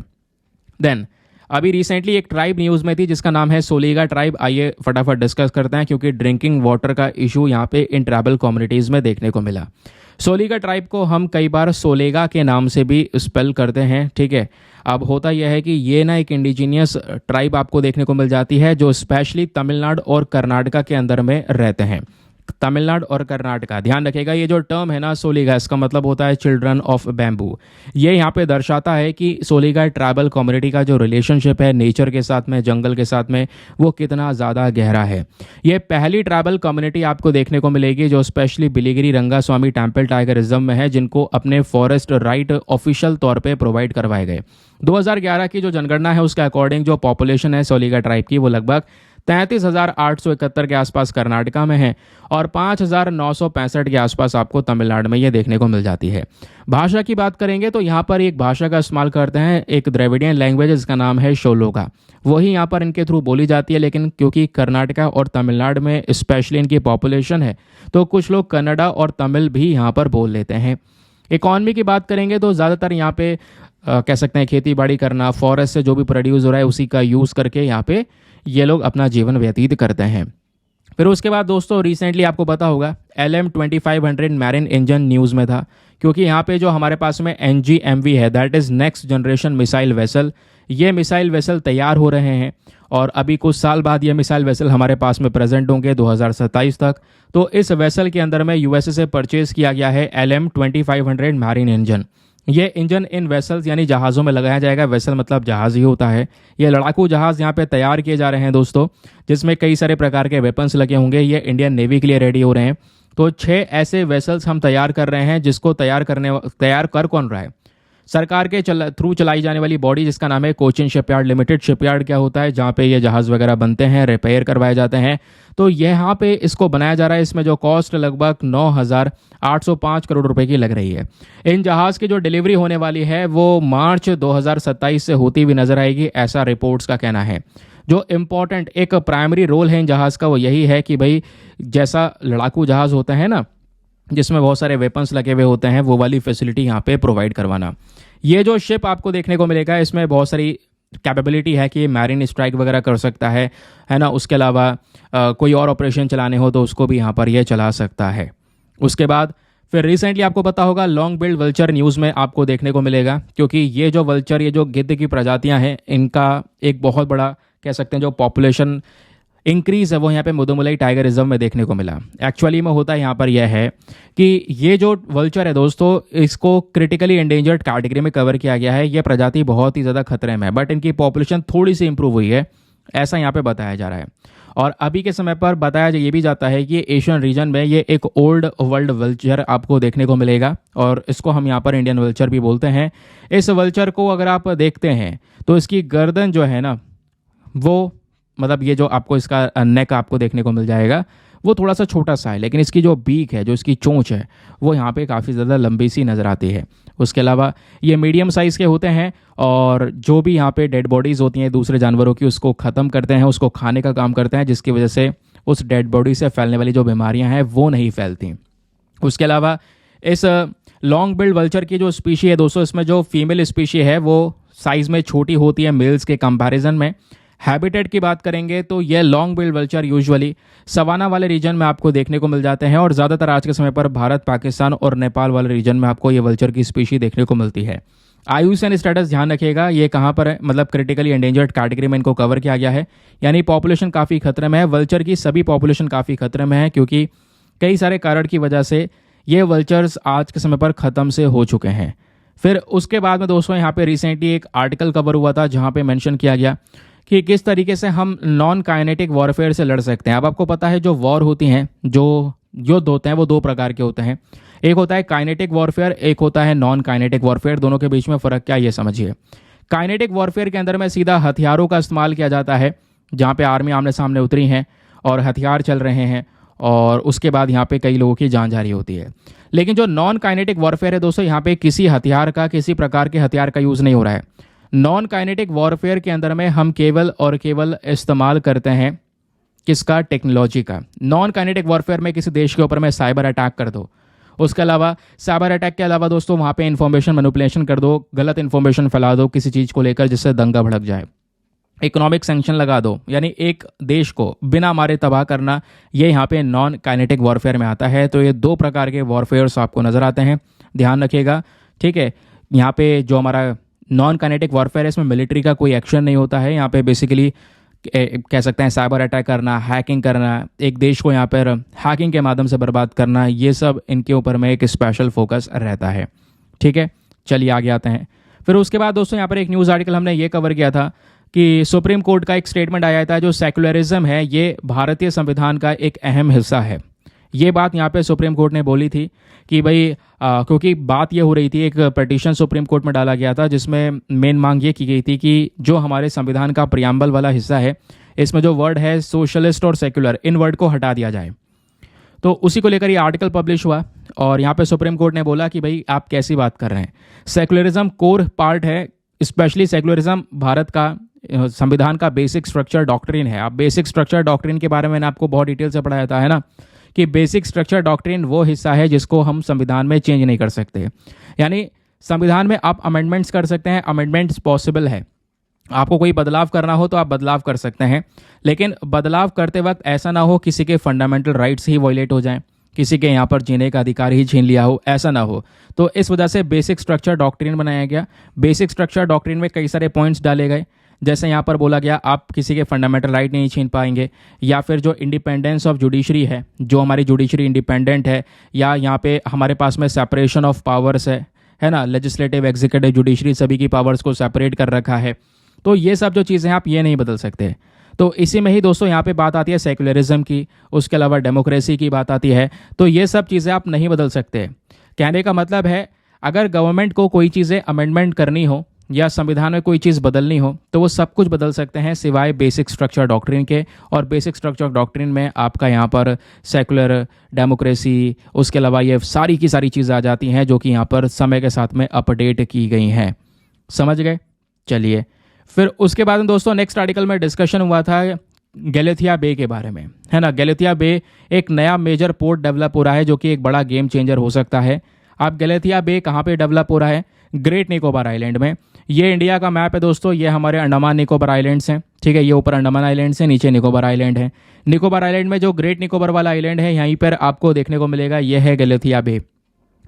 देन अभी रिसेंटली एक ट्राइब न्यूज़ में थी जिसका नाम है सोलीगा ट्राइब। आइए फटाफट डिस्कस करते हैं क्योंकि ड्रिंकिंग वाटर का इशू यहाँ पे इन ट्राइबल कम्युनिटीज़ में देखने को मिला। सोलीगा ट्राइब को हम कई बार सोलेगा के नाम से भी स्पेल करते हैं, ठीक है। अब होता यह है कि ये ना एक इंडिजीनियस ट्राइब आपको देखने को मिल जाती है जो स्पेशली तमिलनाडु और कर्नाटका के अंदर में रहते हैं। तमिलनाडु और कर्नाटका, ध्यान रखिएगा, ये जो टर्म है ना सोलीगा, इसका मतलब होता है चिल्ड्रन ऑफ बैम्बू। ये यहाँ पे दर्शाता है कि सोलीगा ट्राइबल कम्युनिटी का जो रिलेशनशिप है नेचर के साथ में, जंगल के साथ में, वो कितना ज़्यादा गहरा है। ये पहली ट्राइबल कम्युनिटी आपको देखने को मिलेगी जो specially Biligiri Rangaswamy temple tiger reserve में है, जिनको अपने फॉरेस्ट राइट ऑफिशियल तौर पर प्रोवाइड करवाए गए। 2011 की जो जनगणना है उसके अकॉर्डिंग जो पॉपुलेशन है सोलीगा ट्राइब की वो लगभग 33,871 के आसपास कर्नाटका में है और 5,965 के आसपास आपको तमिलनाडु में ये देखने को मिल जाती है। भाषा की बात करेंगे तो यहाँ पर एक भाषा का इस्तेमाल करते हैं, एक द्रविडियन लैंग्वेज, जिसका नाम है शोलोगा। वही यहाँ पर इनके थ्रू बोली जाती है, लेकिन क्योंकि कर्नाटका और तमिलनाडु में स्पेशली इनकी पॉपुलेशन है तो कुछ लोग कन्नड़ा और तमिल भी यहाँ पर बोल लेते हैं। इकॉनमी की बात करेंगे तो ज़्यादातर यहाँ पे कह सकते हैं खेती बाड़ी करना, फॉरेस्ट से जो भी प्रोड्यूस हो रहा है उसी का यूज़ करके यहाँ पे ये लोग अपना जीवन व्यतीत करते हैं। फिर उसके बाद दोस्तों रिसेंटली आपको पता होगा LM-2500 मैरिन इंजन न्यूज़ में था, क्योंकि यहाँ पे जो हमारे पास में NGMV है, that is next generation missile vessel, ये मिसाइल वेसल तैयार हो रहे हैं और अभी कुछ साल बाद ये मिसाइल वेसल हमारे पास में प्रेजेंट होंगे 2027 तक। तो इस वेसल के अंदर में USA से परचेज किया गया है LM-2500 मैरिन इंजन। ये इंजन इन वेसल्स यानी जहाज़ों में लगाया जाएगा। वेसल मतलब जहाज़ ही होता है। ये लड़ाकू जहाज़ यहाँ पे तैयार किए जा रहे हैं दोस्तों, जिसमें कई सारे प्रकार के वेपन्स लगे होंगे। ये इंडियन नेवी के लिए रेडी हो रहे हैं। तो 6 ऐसे वेसल्स हम तैयार कर रहे हैं, जिसको तैयार कर कौन रहा है? सरकार के थ्रू चलाई जाने वाली बॉडी, जिसका नाम है कोचिन शिपयार्ड लिमिटेड। शिपयार्ड क्या होता है? जहाँ पे ये जहाज़ वगैरह बनते हैं, रिपेयर करवाए जाते हैं। तो यहाँ पे इसको बनाया जा रहा है। इसमें जो कॉस्ट लगभग 9,805 करोड़ रुपए की लग रही है। इन जहाज़ की जो डिलीवरी होने वाली है वो मार्च 2027 से होती हुई नजर आएगी, ऐसा रिपोर्ट्स का कहना है। जो इम्पोर्टेंट एक प्राइमरी रोल है इन जहाज़ का वो यही है कि भाई जैसा लड़ाकू जहाज़ होता है ना, जिसमें बहुत सारे वेपन्स लगे हुए होते हैं, वो वाली फैसिलिटी यहाँ पे प्रोवाइड करवाना। ये जो शिप आपको देखने को मिलेगा इसमें बहुत सारी कैपेबिलिटी है कि मैरिन स्ट्राइक वगैरह कर सकता है ना। उसके अलावा कोई और ऑपरेशन चलाने हो तो उसको भी यहाँ पर ये चला सकता है। उसके बाद फिर रिसेंटली आपको पता होगा लॉन्ग बिल्ड वल्चर न्यूज़ में आपको देखने को मिलेगा, क्योंकि ये जो वल्चर, ये जो गिद्ध की प्रजातियाँ हैं, इनका एक बहुत बड़ा कह सकते हैं जो पॉपुलेशन इंक्रीज़ है वो यहाँ पे मुदुमलाई टाइगर रिजर्व में देखने को मिला। एक्चुअली में होता यहाँ पर यह है कि ये जो वल्चर है दोस्तों, इसको क्रिटिकली एंडेंजर्ड कैटेगरी में कवर किया गया है। ये प्रजाति बहुत ही ज़्यादा खतरे में है, बट इनकी पॉपुलेशन थोड़ी सी इंप्रूव हुई है, ऐसा यहाँ पे बताया जा रहा है। और अभी के समय पर बताया ये भी जाता है कि एशियन रीजन में ये एक ओल्ड वर्ल्ड वल्चर आपको देखने को मिलेगा, और इसको हम यहाँ पर इंडियन वल्चर भी बोलते हैं। इस वल्चर को अगर आप देखते हैं तो इसकी गर्दन जो है ना, वो मतलब ये जो आपको इसका नेक आपको देखने को मिल जाएगा वो थोड़ा सा छोटा सा है, लेकिन इसकी जो बीक है, जो इसकी चोंच है, वो यहाँ पे काफ़ी ज़्यादा लंबी सी नज़र आती है। उसके अलावा ये मीडियम साइज़ के होते हैं, और जो भी यहाँ पे डेड बॉडीज़ होती हैं दूसरे जानवरों की, उसको ख़त्म करते हैं, उसको खाने का काम करते हैं, जिसकी वजह से उस डेड बॉडी से फैलने वाली जो बीमारियाँ हैं वो नहीं फैलती। उसके अलावा इस लॉन्ग बिल्ड वल्चर की जो स्पीशी है दोस्तों, इसमें जो फीमेल स्पीशी है वो साइज़ में छोटी होती है मेल्स के कंपैरिजन में। हैबिटेट की बात करेंगे तो ये long billed vulture usually savanna वाले रीजन में आपको देखने को मिल जाते हैं, और ज़्यादातर आज के समय पर भारत, पाकिस्तान और नेपाल वाले रीजन में आपको ये वल्चर की स्पीशी देखने को मिलती है। IUCN स्टेटस ध्यान रखिएगा, ये कहाँ पर है, मतलब क्रिटिकली एंडेंजर्ड कैटेगरी में इनको कवर किया गया है, यानी पॉपुलेशन काफ़ी खतरे में है। वल्चर की सभी पॉपुलेशन काफ़ी खतरे में है, क्योंकि कई सारे कारण की वजह से ये वल्चर्स आज के समय पर ख़त्म से हो चुके हैं। फिर उसके बाद में दोस्तों यहाँ पे रिसेंटली एक आर्टिकल कवर हुआ था, जहाँ पे मेंशन किया गया कि किस तरीके से हम नॉन काइनेटिक वॉरफेयर से लड़ सकते हैं। अब आपको पता है जो वॉर होती हैं, जो युद्ध होते हैं, वो 2 प्रकार के होते हैं। एक होता है काइनेटिक वॉरफेयर, एक होता है नॉन काइनेटिक वॉरफेयर। दोनों के बीच में फ़र्क क्या है ये समझिए। काइनेटिक वॉरफेयर के अंदर में सीधा हथियारों का इस्तेमाल किया जाता है, जहाँ पे आर्मी आमने सामने उतरी हैं और हथियार चल रहे हैं, और उसके बाद यहाँ पे कई लोगों की जान जा रही होती है। लेकिन जो नॉन काइनेटिक वॉरफेयर है दोस्तों, यहाँ पे किसी हथियार का, किसी प्रकार के हथियार का यूज़ नहीं हो रहा है। नॉन काइनेटिक वॉरफेयर के अंदर में हम केवल और केवल इस्तेमाल करते हैं किसका? टेक्नोलॉजी का। नॉन काइनेटिक वॉरफेयर में किसी देश के ऊपर में साइबर अटैक कर दो, उसके अलावा साइबर अटैक के अलावा दोस्तों वहाँ पे इन्फॉर्मेशन मैनिपुलेशन कर दो, गलत इन्फॉर्मेशन फैला दो किसी चीज़ को लेकर, जिससे दंगा भड़क जाए, इकोनॉमिक सैंक्शन लगा दो, यानी एक देश को बिना मारे तबाह करना, ये यहाँ पे नॉन काइनेटिक वॉरफेयर में आता है। तो ये 2 प्रकार के वॉरफेयर्स आपको नज़र आते हैं, ध्यान रखिएगा, ठीक है। यहाँ पे जो हमारा नॉन काइनेटिक वॉरफेयर है, इसमें मिलिट्री का कोई एक्शन नहीं होता है। यहाँ पे बेसिकली कह सकते हैं साइबर अटैक करना, हैकिंग करना, एक देश को यहाँ पर हैकिंग के माध्यम से बर्बाद करना, ये सब इनके ऊपर में एक स्पेशल फोकस रहता है, ठीक है। चलिए आगे आते हैं। फिर उसके बाद दोस्तों यहाँ पर एक न्यूज़ आर्टिकल हमने ये कवर किया था कि सुप्रीम कोर्ट का एक स्टेटमेंट आया था, जो सेक्युलरिज्म है ये भारतीय संविधान का एक अहम हिस्सा है। ये बात यहाँ पे सुप्रीम कोर्ट ने बोली थी कि भाई क्योंकि बात ये हो रही थी, एक पिटीशन सुप्रीम कोर्ट में डाला गया था, जिसमें मेन मांग ये की गई थी कि जो हमारे संविधान का प्रियम्बल वाला हिस्सा है, इसमें जो वर्ड है सोशलिस्ट और सेक्युलर, इन वर्ड को हटा दिया जाए। तो उसी को लेकर ये आर्टिकल पब्लिश हुआ और यहाँ पे सुप्रीम कोर्ट ने बोला कि भाई आप कैसी बात कर रहे हैं, सेक्युलरिज्म कोर पार्ट है, स्पेशली सेक्युलरिज्म भारत का संविधान का बेसिक स्ट्रक्चर डॉक्ट्रिन है। आप बेसिक स्ट्रक्चर डॉक्ट्रिन के बारे में मैंने आपको बहुत डिटेल से पढ़ाया था, है ना, कि बेसिक स्ट्रक्चर डॉक्ट्रिन वो हिस्सा है जिसको हम संविधान में चेंज नहीं कर सकते। यानी संविधान में आप अमेंडमेंट्स कर सकते हैं, अमेंडमेंट्स पॉसिबल है, आपको कोई बदलाव करना हो तो आप बदलाव कर सकते हैं, लेकिन बदलाव करते वक्त ऐसा ना हो किसी के फंडामेंटल राइट्स ही वायलेट हो जाएं, किसी के यहाँ पर जीने का अधिकार ही छीन लिया हो, ऐसा ना हो। तो इस वजह से बेसिक स्ट्रक्चर डॉक्ट्रिन बनाया गया। बेसिक स्ट्रक्चर डॉक्ट्रिन में कई सारे पॉइंट्स डाले गए, जैसे यहाँ पर बोला गया आप किसी के फंडामेंटल राइट नहीं छीन पाएंगे, या फिर जो इंडिपेंडेंस ऑफ जुडिशरी है, जो हमारी जुडिशरी इंडिपेंडेंट है, या यहाँ पे हमारे पास में सेपरेशन ऑफ पावर्स है ना, लेजिस्लेटिव, एग्जीक्यूटिव, जुडिशरी, सभी की पावर्स को सेपरेट कर रखा है। तो ये सब जो चीज़ें हैं आप ये नहीं बदल सकते। तो इसी में ही दोस्तों यहाँ पे बात आती है सेक्युलरिज्म की, उसके अलावा डेमोक्रेसी की बात आती है। तो ये सब चीज़ें आप नहीं बदल सकते। कहने का मतलब है अगर गवर्नमेंट को कोई चीज़ें अमेंडमेंट करनी हो या संविधान में कोई चीज़ बदलनी हो तो वो सब कुछ बदल सकते हैं सिवाय बेसिक स्ट्रक्चर डॉक्ट्रिन के। और बेसिक स्ट्रक्चर डॉक्ट्रिन में आपका यहाँ पर सेकुलर, डेमोक्रेसी, उसके अलावा ये सारी की सारी चीज़ें आ जाती हैं जो कि यहाँ पर समय के साथ में अपडेट की गई हैं। समझ गए? चलिए, फिर उसके बाद में दोस्तों नेक्स्ट आर्टिकल में डिस्कशन हुआ था गैलेथिया बे के बारे में, है ना। गैलेथिया बे एक नया मेजर पोर्ट डेवलप हो रहा है जो कि एक बड़ा गेम चेंजर हो सकता है। अब गैलेथिया बे कहाँ पे डेवलप हो रहा है? ग्रेट निकोबार आइलैंड में। ये इंडिया का मैप है दोस्तों, ये हमारे अंडमान निकोबार आइलैंड्स हैं, ठीक है। ये ऊपर अंडमान आइलैंड्स हैं, नीचे निकोबार आइलैंड है। निकोबार आइलैंड में जो ग्रेट निकोबार वाला आइलैंड है यहीं पर आपको देखने को मिलेगा, ये है गैलेथिया बे।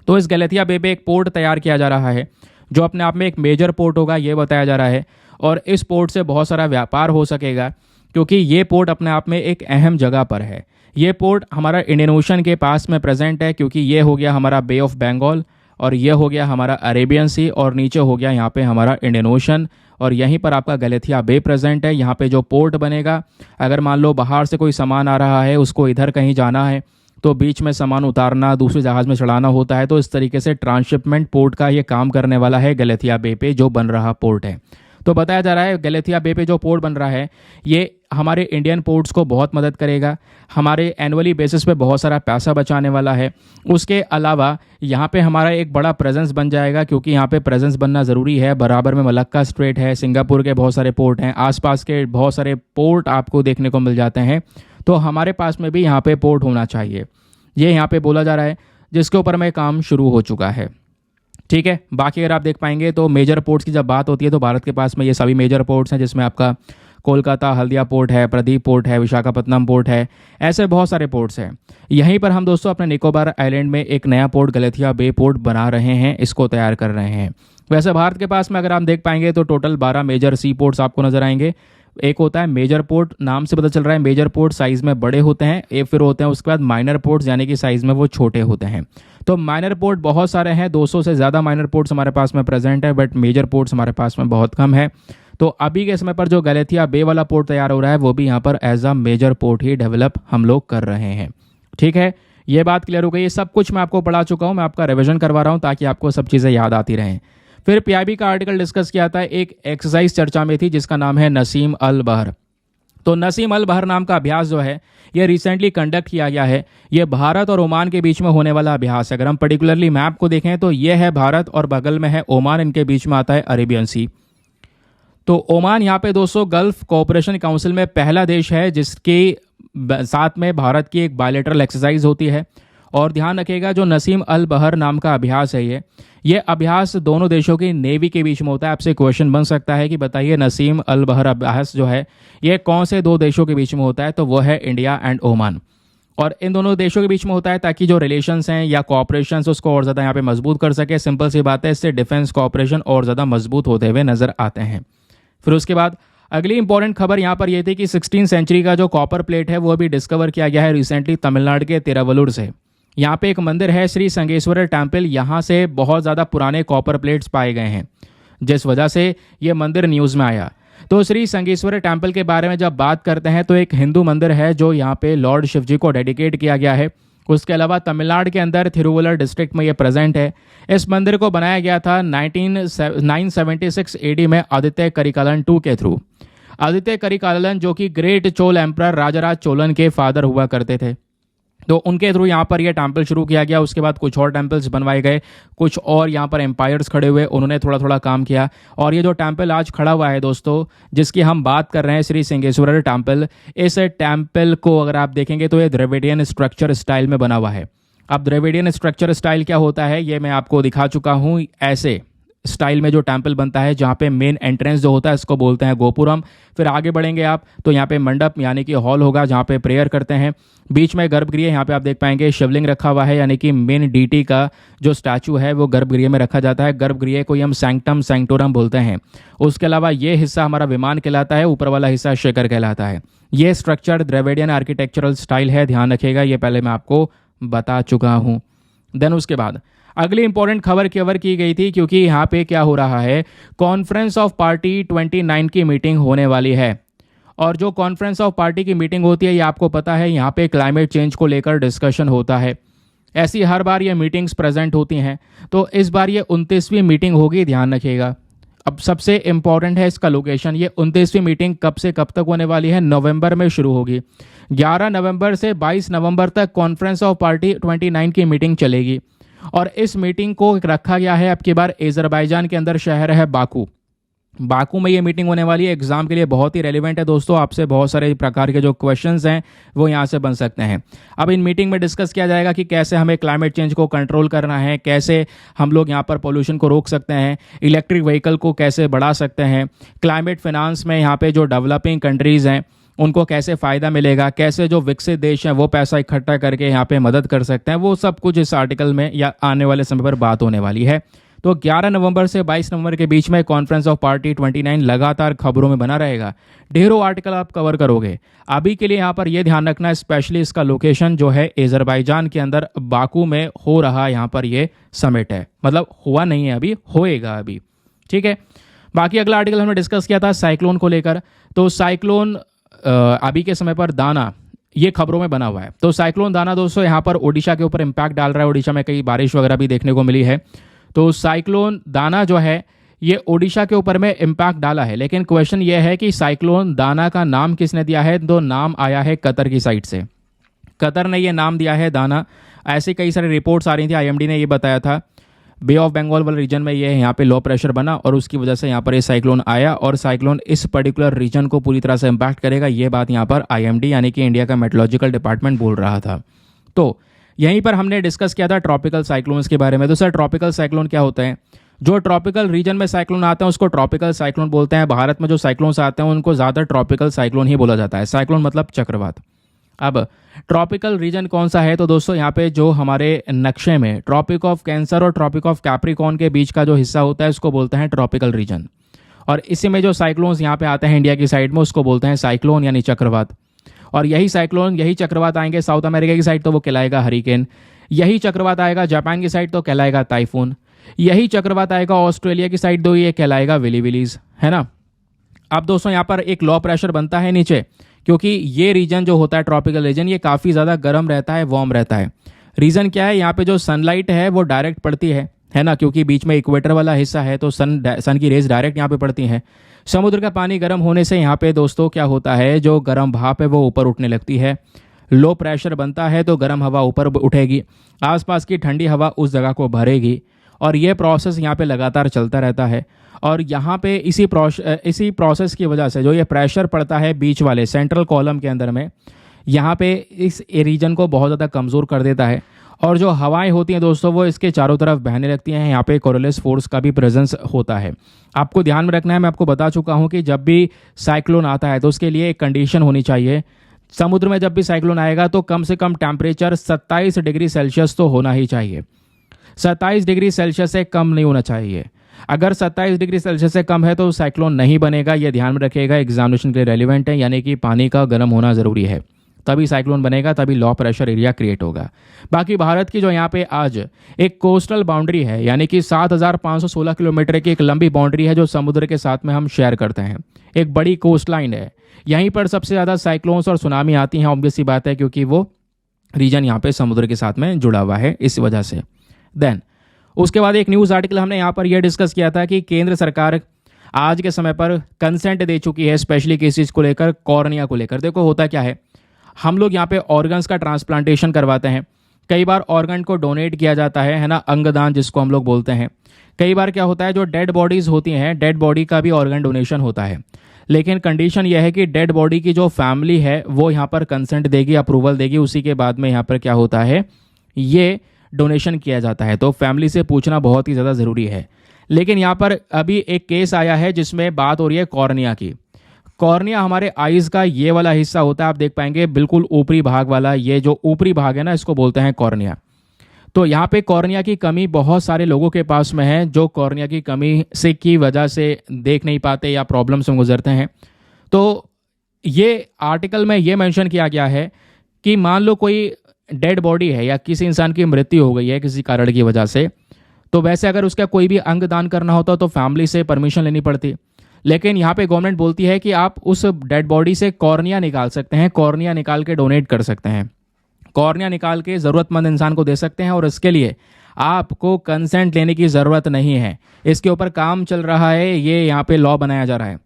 तो इस गैलेथिया बे पे एक पोर्ट तैयार किया जा रहा है जो अपने आप में एक मेजर पोर्ट होगा, ये बताया जा रहा है। और इस पोर्ट से बहुत सारा व्यापार हो सकेगा क्योंकि ये पोर्ट अपने आप में एक अहम जगह पर है। ये पोर्ट हमारा इंडियन ओशन के पास में प्रेजेंट है क्योंकि ये हो गया हमारा बे ऑफ बंगाल और ये हो गया हमारा अरेबियन सी और नीचे हो गया यहाँ पे हमारा इंडियन ओशन और यहीं पर आपका गैलेथिया बे प्रेजेंट है। यहाँ पे जो पोर्ट बनेगा, अगर मान लो बाहर से कोई सामान आ रहा है, उसको इधर कहीं जाना है तो बीच में सामान उतारना, दूसरे जहाज़ में चढ़ाना होता है। तो इस तरीके से ट्रांसशिपमेंट पोर्ट का ये काम करने वाला है गैलेथिया बे पे जो बन रहा पोर्ट है। तो बताया जा रहा है गैलेथिया बे पे जो पोर्ट बन रहा है ये हमारे इंडियन पोर्ट्स को बहुत मदद करेगा, हमारे एनुअली बेसिस पे बहुत सारा पैसा बचाने वाला है। उसके अलावा यहाँ पे हमारा एक बड़ा प्रेजेंस बन जाएगा क्योंकि यहाँ पे प्रेजेंस बनना ज़रूरी है। बराबर में मलक्का स्ट्रेट है, सिंगापुर के बहुत सारे पोर्ट हैं, आसपास के बहुत सारे पोर्ट आपको देखने को मिल जाते हैं। तो हमारे पास में भी यहाँ पे पोर्ट होना चाहिए, ये यहाँ पे बोला जा रहा है, जिसके ऊपर में काम शुरू हो चुका है, ठीक है। बाकी अगर आप देख पाएंगे तो मेजर पोर्ट्स की जब बात होती है तो भारत के पास में ये सभी मेजर पोर्ट्स हैं, जिसमें आपका कोलकाता हल्दिया पोर्ट है, प्रदीप पोर्ट है, विशाखापत्तनम पोर्ट है, ऐसे बहुत सारे पोर्ट्स हैं। यहीं पर हम दोस्तों अपने निकोबार आइलैंड में एक नया पोर्ट गैलेथिया बे पोर्ट बना रहे हैं, इसको तैयार कर रहे हैं। वैसे भारत के पास में अगर आप देख पाएंगे तो टोटल 12 मेजर सी पोर्ट्स आपको नजर आएंगे। एक होता है मेजर पोर्ट, नाम से पता चल रहा है मेजर पोर्ट साइज में बड़े होते हैं, एक फिर होते हैं उसके बाद माइनर पोर्ट्स यानी कि साइज में वो छोटे होते हैं। तो माइनर पोर्ट बहुत सारे हैं, 200 से ज़्यादा माइनर पोर्ट्स हमारे पास में प्रेजेंट है, बट मेजर पोर्ट्स हमारे पास में बहुत कम है। तो अभी के समय पर जो गैलेथिया बे वाला पोर्ट तैयार हो रहा है वो भी यहाँ पर एज अ मेजर पोर्ट ही डेवलप हम लोग कर रहे हैं, ठीक है। ये बात क्लियर हो गई। ये सब कुछ मैं आपको पढ़ा चुका हूँ, मैं आपका रिविजन करवा रहा हूँ ताकि आपको सब चीज़ें याद आती रहें। फिर पीआईबी का आर्टिकल डिस्कस किया था, एक एक्सरसाइज चर्चा में थी जिसका नाम है नसीम अल बहर। तो नसीम अल बहर नाम का अभ्यास जो है ये रिसेंटली कंडक्ट किया गया है। ये भारत और ओमान के बीच में होने वाला अभ्यास है। अगर हम पर्टिकुलरली मैप को देखें तो ये है भारत और बगल में है ओमान, इनके बीच में आता है अरेबियन सी। तो ओमान यहाँ पे दोस्तों गल्फ कोऑपरेशन काउंसिल में पहला देश है जिसके साथ में भारत की एक बायलैटरल एक्सरसाइज होती है। और ध्यान रखिएगा जो नसीम अल बहर नाम का अभ्यास है ये अभ्यास दोनों देशों की नेवी के बीच में होता है। आपसे क्वेश्चन बन सकता है कि बताइए नसीम अल बहर अभ्यास जो है ये कौन से दो देशों के बीच में होता है? तो वो है इंडिया एंड ओमान। और इन दोनों देशों के बीच में होता है ताकि जो रिलेशंस हैं या कोऑपरेशंस उसको और ज़्यादा यहाँ पे मजबूत कर सके। सिंपल सी बात है, इससे डिफेंस कोऑपरेशन और ज़्यादा मजबूत होते हुए नजर आते हैं। फिर उसके बाद अगली इंपॉर्टेंट खबर यहाँ पर यह थी कि 16वीं सेंचुरी का जो कॉपर प्लेट है वो भी डिस्कवर किया गया है रिसेंटली तमिलनाडु के तिरुवल्लुर से। यहाँ पे एक मंदिर है श्री संगेश्वर टेम्पल, यहाँ से बहुत ज़्यादा पुराने कॉपर प्लेट्स पाए गए हैं जिस वजह से ये मंदिर न्यूज़ में आया। तो श्री संगेश्वर टेम्पल के बारे में जब बात करते हैं तो एक हिंदू मंदिर है जो यहाँ पे लॉर्ड शिव जी को डेडिकेट किया गया है। उसके अलावा तमिलनाडु के अंदर थिरुवल्लुर डिस्ट्रिक्ट में ये प्रेजेंट है। इस मंदिर को बनाया गया था 976 एडी में आदित्य करिकालन II के थ्रू। आदित्य करिकालन जो कि ग्रेट चोल एम्परर राजाराज चोलन के फादर हुआ करते थे, तो उनके थ्रू यहाँ पर यह टेम्पल शुरू किया गया। उसके बाद कुछ और टेम्पल्स बनवाए गए, कुछ और यहाँ पर एम्पायर्स खड़े हुए, उन्होंने थोड़ा थोड़ा काम किया। और ये जो टेम्पल आज खड़ा हुआ है दोस्तों, जिसकी हम बात कर रहे हैं, श्री सिंहेश्वर टेम्पल, इस टेम्पल को अगर आप देखेंगे तो ये द्रविडियन स्ट्रक्चर स्टाइल में बना हुआ है। अब द्रविडियन स्ट्रक्चर स्टाइल क्या होता है ये मैं आपको दिखा चुका हूँ। ऐसे स्टाइल में जो टेम्पल बनता है जहाँ पे मेन एंट्रेंस जो होता है इसको बोलते हैं गोपुरम। फिर आगे बढ़ेंगे आप तो यहाँ पे मंडप यानी कि हॉल होगा जहाँ पे प्रेयर करते हैं। बीच में गर्भगृह, यहाँ पे आप देख पाएंगे शिवलिंग रखा हुआ है, यानी कि मेन डीटी का जो स्टैचू है वो गर्भगृह में रखा जाता है। गर्भगृह को हम सैंक्टम सैंक्टोरम बोलते हैं। उसके अलावा ये हिस्सा हमारा विमान कहलाता है, ऊपर वाला हिस्सा शिखर कहलाता है। ये स्ट्रक्चर द्रविडियन आर्किटेक्चरल स्टाइल है, ध्यान रखिएगा, ये पहले मैं आपको बता चुका हूँ। देन उसके बाद अगली इंपॉर्टेंट खबर कवर की गई थी, क्योंकि यहाँ पे क्या हो रहा है, कॉन्फ्रेंस ऑफ पार्टी 29 की मीटिंग होने वाली है। और जो कॉन्फ्रेंस ऑफ पार्टी की मीटिंग होती है ये आपको पता है, यहाँ पे क्लाइमेट चेंज को लेकर डिस्कशन होता है। ऐसी हर बार ये मीटिंग्स प्रेजेंट होती हैं, तो इस बार ये 29वीं मीटिंग होगी, ध्यान रखिएगा। अब सबसे इंपॉर्टेंट है इसका लोकेशन। ये 29वीं मीटिंग कब से कब तक होने वाली है, नवंबर में शुरू होगी। 11 नवंबर से 22 नवंबर तक कॉन्फ्रेंस ऑफ पार्टी 29 की मीटिंग चलेगी। और इस मीटिंग को रखा गया है अब की बार अजरबैजान के अंदर, शहर है बाकू। बाकू में ये मीटिंग होने वाली है। एग्जाम के लिए बहुत ही रेलिवेंट है दोस्तों, आपसे बहुत सारे प्रकार के जो क्वेश्चंस हैं वो यहाँ से बन सकते हैं। अब इन मीटिंग में डिस्कस किया जाएगा कि कैसे हमें क्लाइमेट चेंज को कंट्रोल करना है, कैसे हम लोग यहाँ पर पोल्यूशन को रोक सकते हैं, इलेक्ट्रिक व्हीकल को कैसे बढ़ा सकते हैं, क्लाइमेट फिनांस में यहाँ पे जो डेवलपिंग कंट्रीज़ हैं उनको कैसे फ़ायदा मिलेगा, कैसे जो विकसित देश हैं वो पैसा इकट्ठा करके यहाँ पे मदद कर सकते हैं, वो सब कुछ इस आर्टिकल में या आने वाले समय पर बात होने वाली है। तो 11 नवंबर से 22 नवंबर के बीच में कॉन्फ्रेंस ऑफ पार्टी 29 लगातार खबरों में बना रहेगा। ढेरों आर्टिकल आप कवर करोगे। अभी के लिए यहाँ पर यह ध्यान रखना, स्पेशली इसका लोकेशन जो है अजरबैजान के अंदर बाकू में हो रहा यहाँ पर ये समिट है। मतलब हुआ नहीं है अभी, होएगा अभी, ठीक है। बाकी अगला आर्टिकल हमने डिस्कस किया था साइक्लोन को लेकर। तो साइक्लोन अभी के समय पर दाना, ये खबरों में बना हुआ है। तो साइक्लोन दाना दोस्तों यहाँ पर ओडिशा के ऊपर इम्पैक्ट डाल रहा है। ओडिशा में कई बारिश वगैरह भी देखने को मिली है। तो साइक्लोन दाना जो है ये ओडिशा के ऊपर में इम्पैक्ट डाला है। लेकिन क्वेश्चन ये है कि साइक्लोन दाना का नाम किसने दिया है, तो नाम आया है कतर की साइड से। कतर ने ये नाम दिया है दाना। ऐसी कई सारी रिपोर्ट्स आ रही थी, आईएमडी ने ये बताया था। बे ऑफ बंगाल वाले रीजन में ये यहाँ पे लो प्रेशर बना और उसकी वजह से यहाँ पर ये साइक्लोन आया और साइक्लोन इस पर्टिकुलर रीजन को पूरी तरह से इम्पैक्ट करेगा। ये बात यहाँ पर आईएमडी यानी कि इंडिया का मेट्रोलॉजिकल डिपार्टमेंट बोल रहा था। तो यहीं पर हमने डिस्कस किया था ट्रॉपिकल साइक्लोन्स के बारे में। तो सर ट्रॉपिकल साइक्लोन क्या होता है? जो ट्रॉपिकल रीजन में साइक्लोन आते हैं उसको ट्रॉपिकल साइक्लोन बोलते हैं। भारत में जो साइक्लोन्स आते हैं उनको ज़्यादा ट्रॉपिकल साइक्लोन ही बोला जाता है। साइक्लोन मतलब चक्रवात। अब ट्रॉपिकल रीजन कौन सा है, तो दोस्तों यहाँ पे जो हमारे नक्शे में ट्रॉपिक ऑफ कैंसर और ट्रॉपिक ऑफ कैप्रिकॉर्न के बीच का जो हिस्सा होता है उसको बोलते हैं ट्रॉपिकल रीजन। और इसी में जो साइक्लोन्स यहाँ पे आते हैं इंडिया की साइड में उसको बोलते हैं साइक्लोन यानी चक्रवात। और यही साइक्लोन, यही चक्रवात आएंगे साउथ अमेरिका की साइड तो वो कहलाएगा हरिकेन। यही चक्रवात आएगा जापान की साइड तो कहलाएगा टाइफून। यही चक्रवात आएगा ऑस्ट्रेलिया की साइड तो ये कहलाएगा विली विलीज, है ना। अब दोस्तों यहाँ पर एक लो प्रेशर बनता है नीचे, क्योंकि ये रीजन जो होता है ट्रॉपिकल रीजन ये काफ़ी ज़्यादा गर्म रहता है, वार्म रहता है। रीज़न क्या है, यहाँ पे जो सनलाइट है वो डायरेक्ट पड़ती है ना, क्योंकि बीच में इक्वेटर वाला हिस्सा है तो सन की रेज डायरेक्ट यहाँ पे पड़ती हैं। समुद्र का पानी गर्म होने से यहाँ पे दोस्तों क्या होता है, जो गर्म भाप है वो ऊपर उठने लगती है। लो प्रेशर बनता है तो गर्म हवा ऊपर उठेगी, आसपास की ठंडी हवा उस जगह को भरेगी और ये प्रोसेस यहाँ पे लगातार चलता रहता है। और यहाँ पे इसी प्रोसेस की वजह से जो ये प्रेशर पड़ता है बीच वाले सेंट्रल कॉलम के अंदर में, यहाँ पे इस रीजन को बहुत ज़्यादा कमज़ोर कर देता है। और जो हवाएं होती हैं दोस्तों वो इसके चारों तरफ बहने लगती हैं। यहाँ पे कोरोलिस फोर्स का भी प्रेजेंस होता है। आपको ध्यान में रखना है, मैं आपको बता चुका हूँ कि जब भी साइक्लोन आता है तो उसके लिए एक कंडीशन होनी चाहिए। समुद्र में जब भी साइक्लोन आएगा तो कम से कम टेम्परेचर 27 डिग्री सेल्सियस तो होना ही चाहिए। 27 डिग्री सेल्सियस से कम नहीं होना चाहिए। अगर 27 डिग्री सेल्सियस से कम है तो साइक्लोन नहीं बनेगा। ये ध्यान में रखिएगा, एग्जामिनेशन के लिए रेलिवेंट है। यानी कि पानी का गर्म होना ज़रूरी है, तभी साइक्लोन बनेगा, तभी लो प्रेशर एरिया क्रिएट होगा। बाकी भारत की जो यहाँ पे आज एक कोस्टल बाउंड्री है, यानी कि 7,516 किलोमीटर की एक लंबी बाउंड्री है जो समुद्र के साथ में हम शेयर करते हैं। एक बड़ी कोस्ट लाइन है, यहीं पर सबसे ज़्यादा साइक्लोन्स और सुनामी आती हैं। ऑब्वियस सी बात है क्योंकि वो रीजन यहाँ पे समुद्र के साथ में जुड़ा हुआ है, इस वजह से। देन उसके बाद एक न्यूज़ आर्टिकल हमने यहाँ पर यह डिस्कस किया था कि केंद्र सरकार आज के समय पर कंसेंट दे चुकी है, स्पेशली केसेस को लेकर, कॉर्निया को लेकर। देखो होता क्या है, हम लोग यहाँ पे ऑर्गन्स का ट्रांसप्लांटेशन करवाते हैं, कई बार ऑर्गन को डोनेट किया जाता है ना, अंगदान जिसको हम लोग बोलते हैं। कई बार क्या होता है, जो डेड बॉडीज़ होती हैं, डेड बॉडी का भी ऑर्गन डोनेशन होता है, लेकिन कंडीशन यह है कि डेड बॉडी की जो फैमिली है वो यहाँ पर कंसेंट देगी, अप्रूवल देगी, उसी के बाद में यहाँ पर क्या होता है, ये डोनेशन किया जाता है। तो फैमिली से पूछना बहुत ही ज़्यादा ज़रूरी है। लेकिन यहाँ पर अभी एक केस आया है जिसमें बात हो रही है कॉर्निया की। कॉर्निया हमारे आइज़ का ये वाला हिस्सा होता है, आप देख पाएंगे बिल्कुल ऊपरी भाग वाला, ये जो ऊपरी भाग है ना, इसको बोलते हैं कॉर्निया। तो यहाँ पे कॉर्निया की कमी बहुत सारे लोगों के पास में है, जो कॉर्निया की कमी से की वजह से देख नहीं पाते या प्रॉब्लम से गुजरते हैं। तो ये आर्टिकल में ये मेंशन किया गया है कि मान लो कोई डेड बॉडी है या किसी इंसान की मृत्यु हो गई है किसी कारण की वजह से, तो वैसे अगर उसका कोई भी अंग दान करना होता तो फैमिली से परमिशन लेनी पड़ती। लेकिन यहाँ पे गवर्नमेंट बोलती है कि आप उस डेड बॉडी से कॉर्निया निकाल सकते हैं, कॉर्निया निकाल के डोनेट कर सकते हैं, कॉर्निया निकाल के ज़रूरतमंद इंसान को दे सकते हैं, और इसके लिए आपको कंसेंट लेने की ज़रूरत नहीं है। इसके ऊपर काम चल रहा है, ये यहाँ पे लॉ बनाया जा रहा है।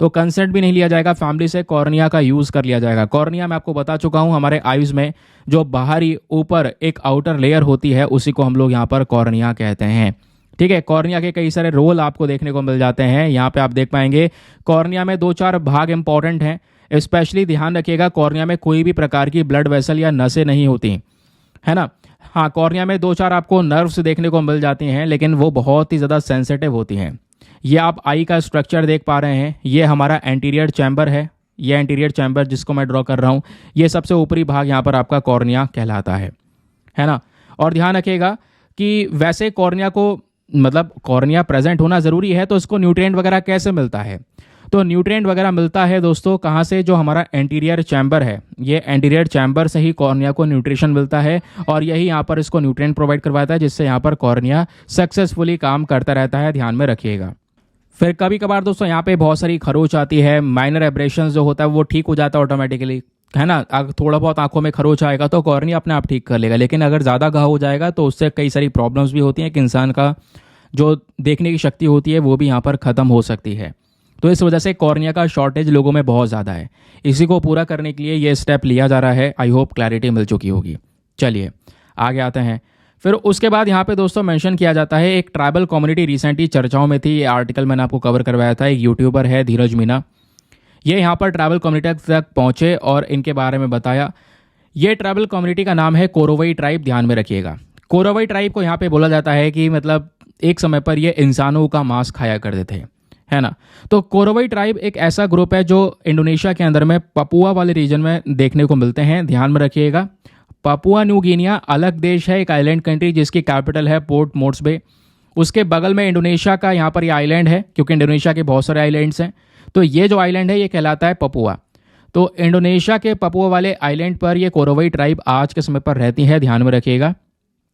तो कंसेंट भी नहीं लिया जाएगा फैमिली से, कॉर्निया का यूज़ कर लिया जाएगा। कॉर्निया मैं आपको बता चुका हूँ, हमारे आइज़ में जो बाहरी ऊपर एक आउटर लेयर होती है उसी को हम लोग यहाँ पर कॉर्निया कहते हैं। ठीक है, कॉर्निया के कई सारे रोल आपको देखने को मिल जाते हैं। यहाँ पे आप देख पाएंगे कॉर्निया में 2-4 भाग इंपॉर्टेंट हैं। स्पेशली ध्यान रखिएगा, कॉर्निया में कोई भी प्रकार की ब्लड वेसल या नसें नहीं होती, है ना। हाँ, कॉर्निया में 2-4 आपको नर्व्स देखने को मिल जाती हैं, लेकिन वो बहुत ही ज़्यादा सेंसिटिव होती हैं। ये आप आई का स्ट्रक्चर देख पा रहे हैं, ये हमारा एंटीरियर चैम्बर है, ये एंटीरियर चैम्बर जिसको मैं ड्रॉ कर रहा हूँ, ये सबसे ऊपरी भाग यहाँ पर आपका कॉर्निया कहलाता है ना। और ध्यान रखिएगा कि वैसे कॉर्निया को मतलब कॉर्निया प्रेजेंट होना ज़रूरी है, तो इसको न्यूट्रिएंट वगैरह कैसे मिलता है? तो न्यूट्रिएंट वगैरह मिलता है दोस्तों कहाँ से, जो हमारा एंटीरियर चैम्बर है, ये एंटीरियर चैम्बर से ही कॉर्निया को न्यूट्रिशन मिलता है, और यही यहाँ पर इसको न्यूट्रिएंट प्रोवाइड करवाता है, जिससे यहाँ पर कॉर्निया सक्सेसफुली काम करता रहता है। ध्यान में रखिएगा। फिर कभी कभार दोस्तों यहाँ पे बहुत सारी खरोच आती है, माइनर एब्रेशंस जो होता है वो ठीक हो जाता है ऑटोमेटिकली, है ना। अगर थोड़ा बहुत आंखों में खरोच आएगा तो कॉर्निया अपने आप ठीक कर लेगा, लेकिन अगर ज़्यादा घाव हो जाएगा तो उससे कई सारी प्रॉब्लम्स भी होती हैं कि इंसान का जो देखने की शक्ति होती है वो भी यहाँ पर ख़त्म हो सकती है। तो इस वजह से कॉर्निया का शॉर्टेज लोगों में बहुत ज़्यादा है। इसी को पूरा करने के लिए ये स्टेप लिया जा रहा है। आई होप क्लैरिटी मिल चुकी होगी। चलिए आगे आते हैं। फिर उसके बाद यहाँ पे दोस्तों मेंशन किया जाता है, एक ट्राइबल कम्युनिटी रिसेंटली चर्चाओं में थी, ये आर्टिकल मैंने आपको कवर करवाया था। एक यूट्यूबर है धीरज मीना, ये यहाँ पर ट्राइबल कम्युनिटी तक पहुँचे और इनके बारे में बताया। ये ट्राइबल कम्युनिटी का नाम है कोरोवई ट्राइब। ध्यान में रखिएगा, कोरोवई ट्राइब को यहाँ पे बोला जाता है कि मतलब एक समय पर ये इंसानों का मांस खाया करते थे, है ना। तो कोरोवई ट्राइब एक ऐसा ग्रुप है जो इंडोनेशिया के अंदर में पपुआ वाले रीजन में देखने को मिलते हैं। ध्यान में रखिएगा, पापुआ न्यू गिनिया अलग देश है, एक आइलैंड कंट्री जिसकी कैपिटल है पोर्ट मोर्सबे। उसके बगल में इंडोनेशिया का यहाँ पर ये आइलैंड है, क्योंकि इंडोनेशिया के बहुत सारे आइलैंड्स हैं। तो ये जो आइलैंड है ये कहलाता है पपुआ। तो इंडोनेशिया के पपुआ वाले आइलैंड पर ये कोरोवई ट्राइब आज के समय पर रहती है। ध्यान में रखिएगा।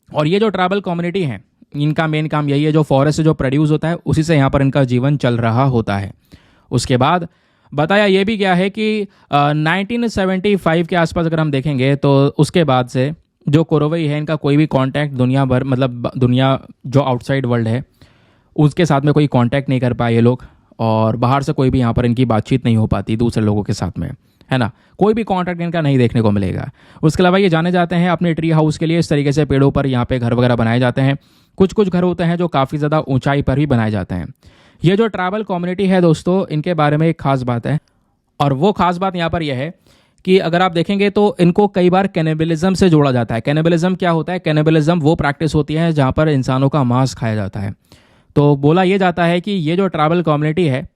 और ये जो ट्राइबल कम्युनिटी है, इनका मेन काम यही है, जो फॉरेस्ट से जो प्रोड्यूस होता है उसी से यहाँ पर इनका जीवन चल रहा होता है। उसके बाद बताया ये भी गया है कि 1975 के आसपास अगर हम देखेंगे तो उसके बाद से जो कोरोवई है इनका कोई भी कांटेक्ट दुनिया भर, मतलब दुनिया जो आउटसाइड वर्ल्ड है उसके साथ में कोई कांटेक्ट नहीं कर पाए ये लोग, और बाहर से कोई भी यहाँ पर इनकी बातचीत नहीं हो पाती दूसरे लोगों के साथ में, है ना। कोई भी कांटेक्ट इनका नहीं देखने को मिलेगा। उसके अलावा ये जाने जाते हैं अपने ट्री हाउस के लिए। इस तरीके से पेड़ों पर यहाँ पे घर वगैरह बनाए जाते हैं। कुछ कुछ घर होते हैं जो काफ़ी ज़्यादा ऊंचाई पर भी बनाए जाते हैं। ये जो ट्राइबल कम्युनिटी है दोस्तों, इनके बारे में एक खास बात है, और वो खास बात यहाँ पर यह है कि अगर आप देखेंगे तो इनको कई बार कैनिबलिज्म से जोड़ा जाता है। कैनिबलिज्म क्या होता है? कैनिबलिज्म वो प्रैक्टिस होती है जहाँ पर इंसानों का मांस खाया जाता है। तो बोला यह जाता है कि ये जो ट्राइबल कम्युनिटी है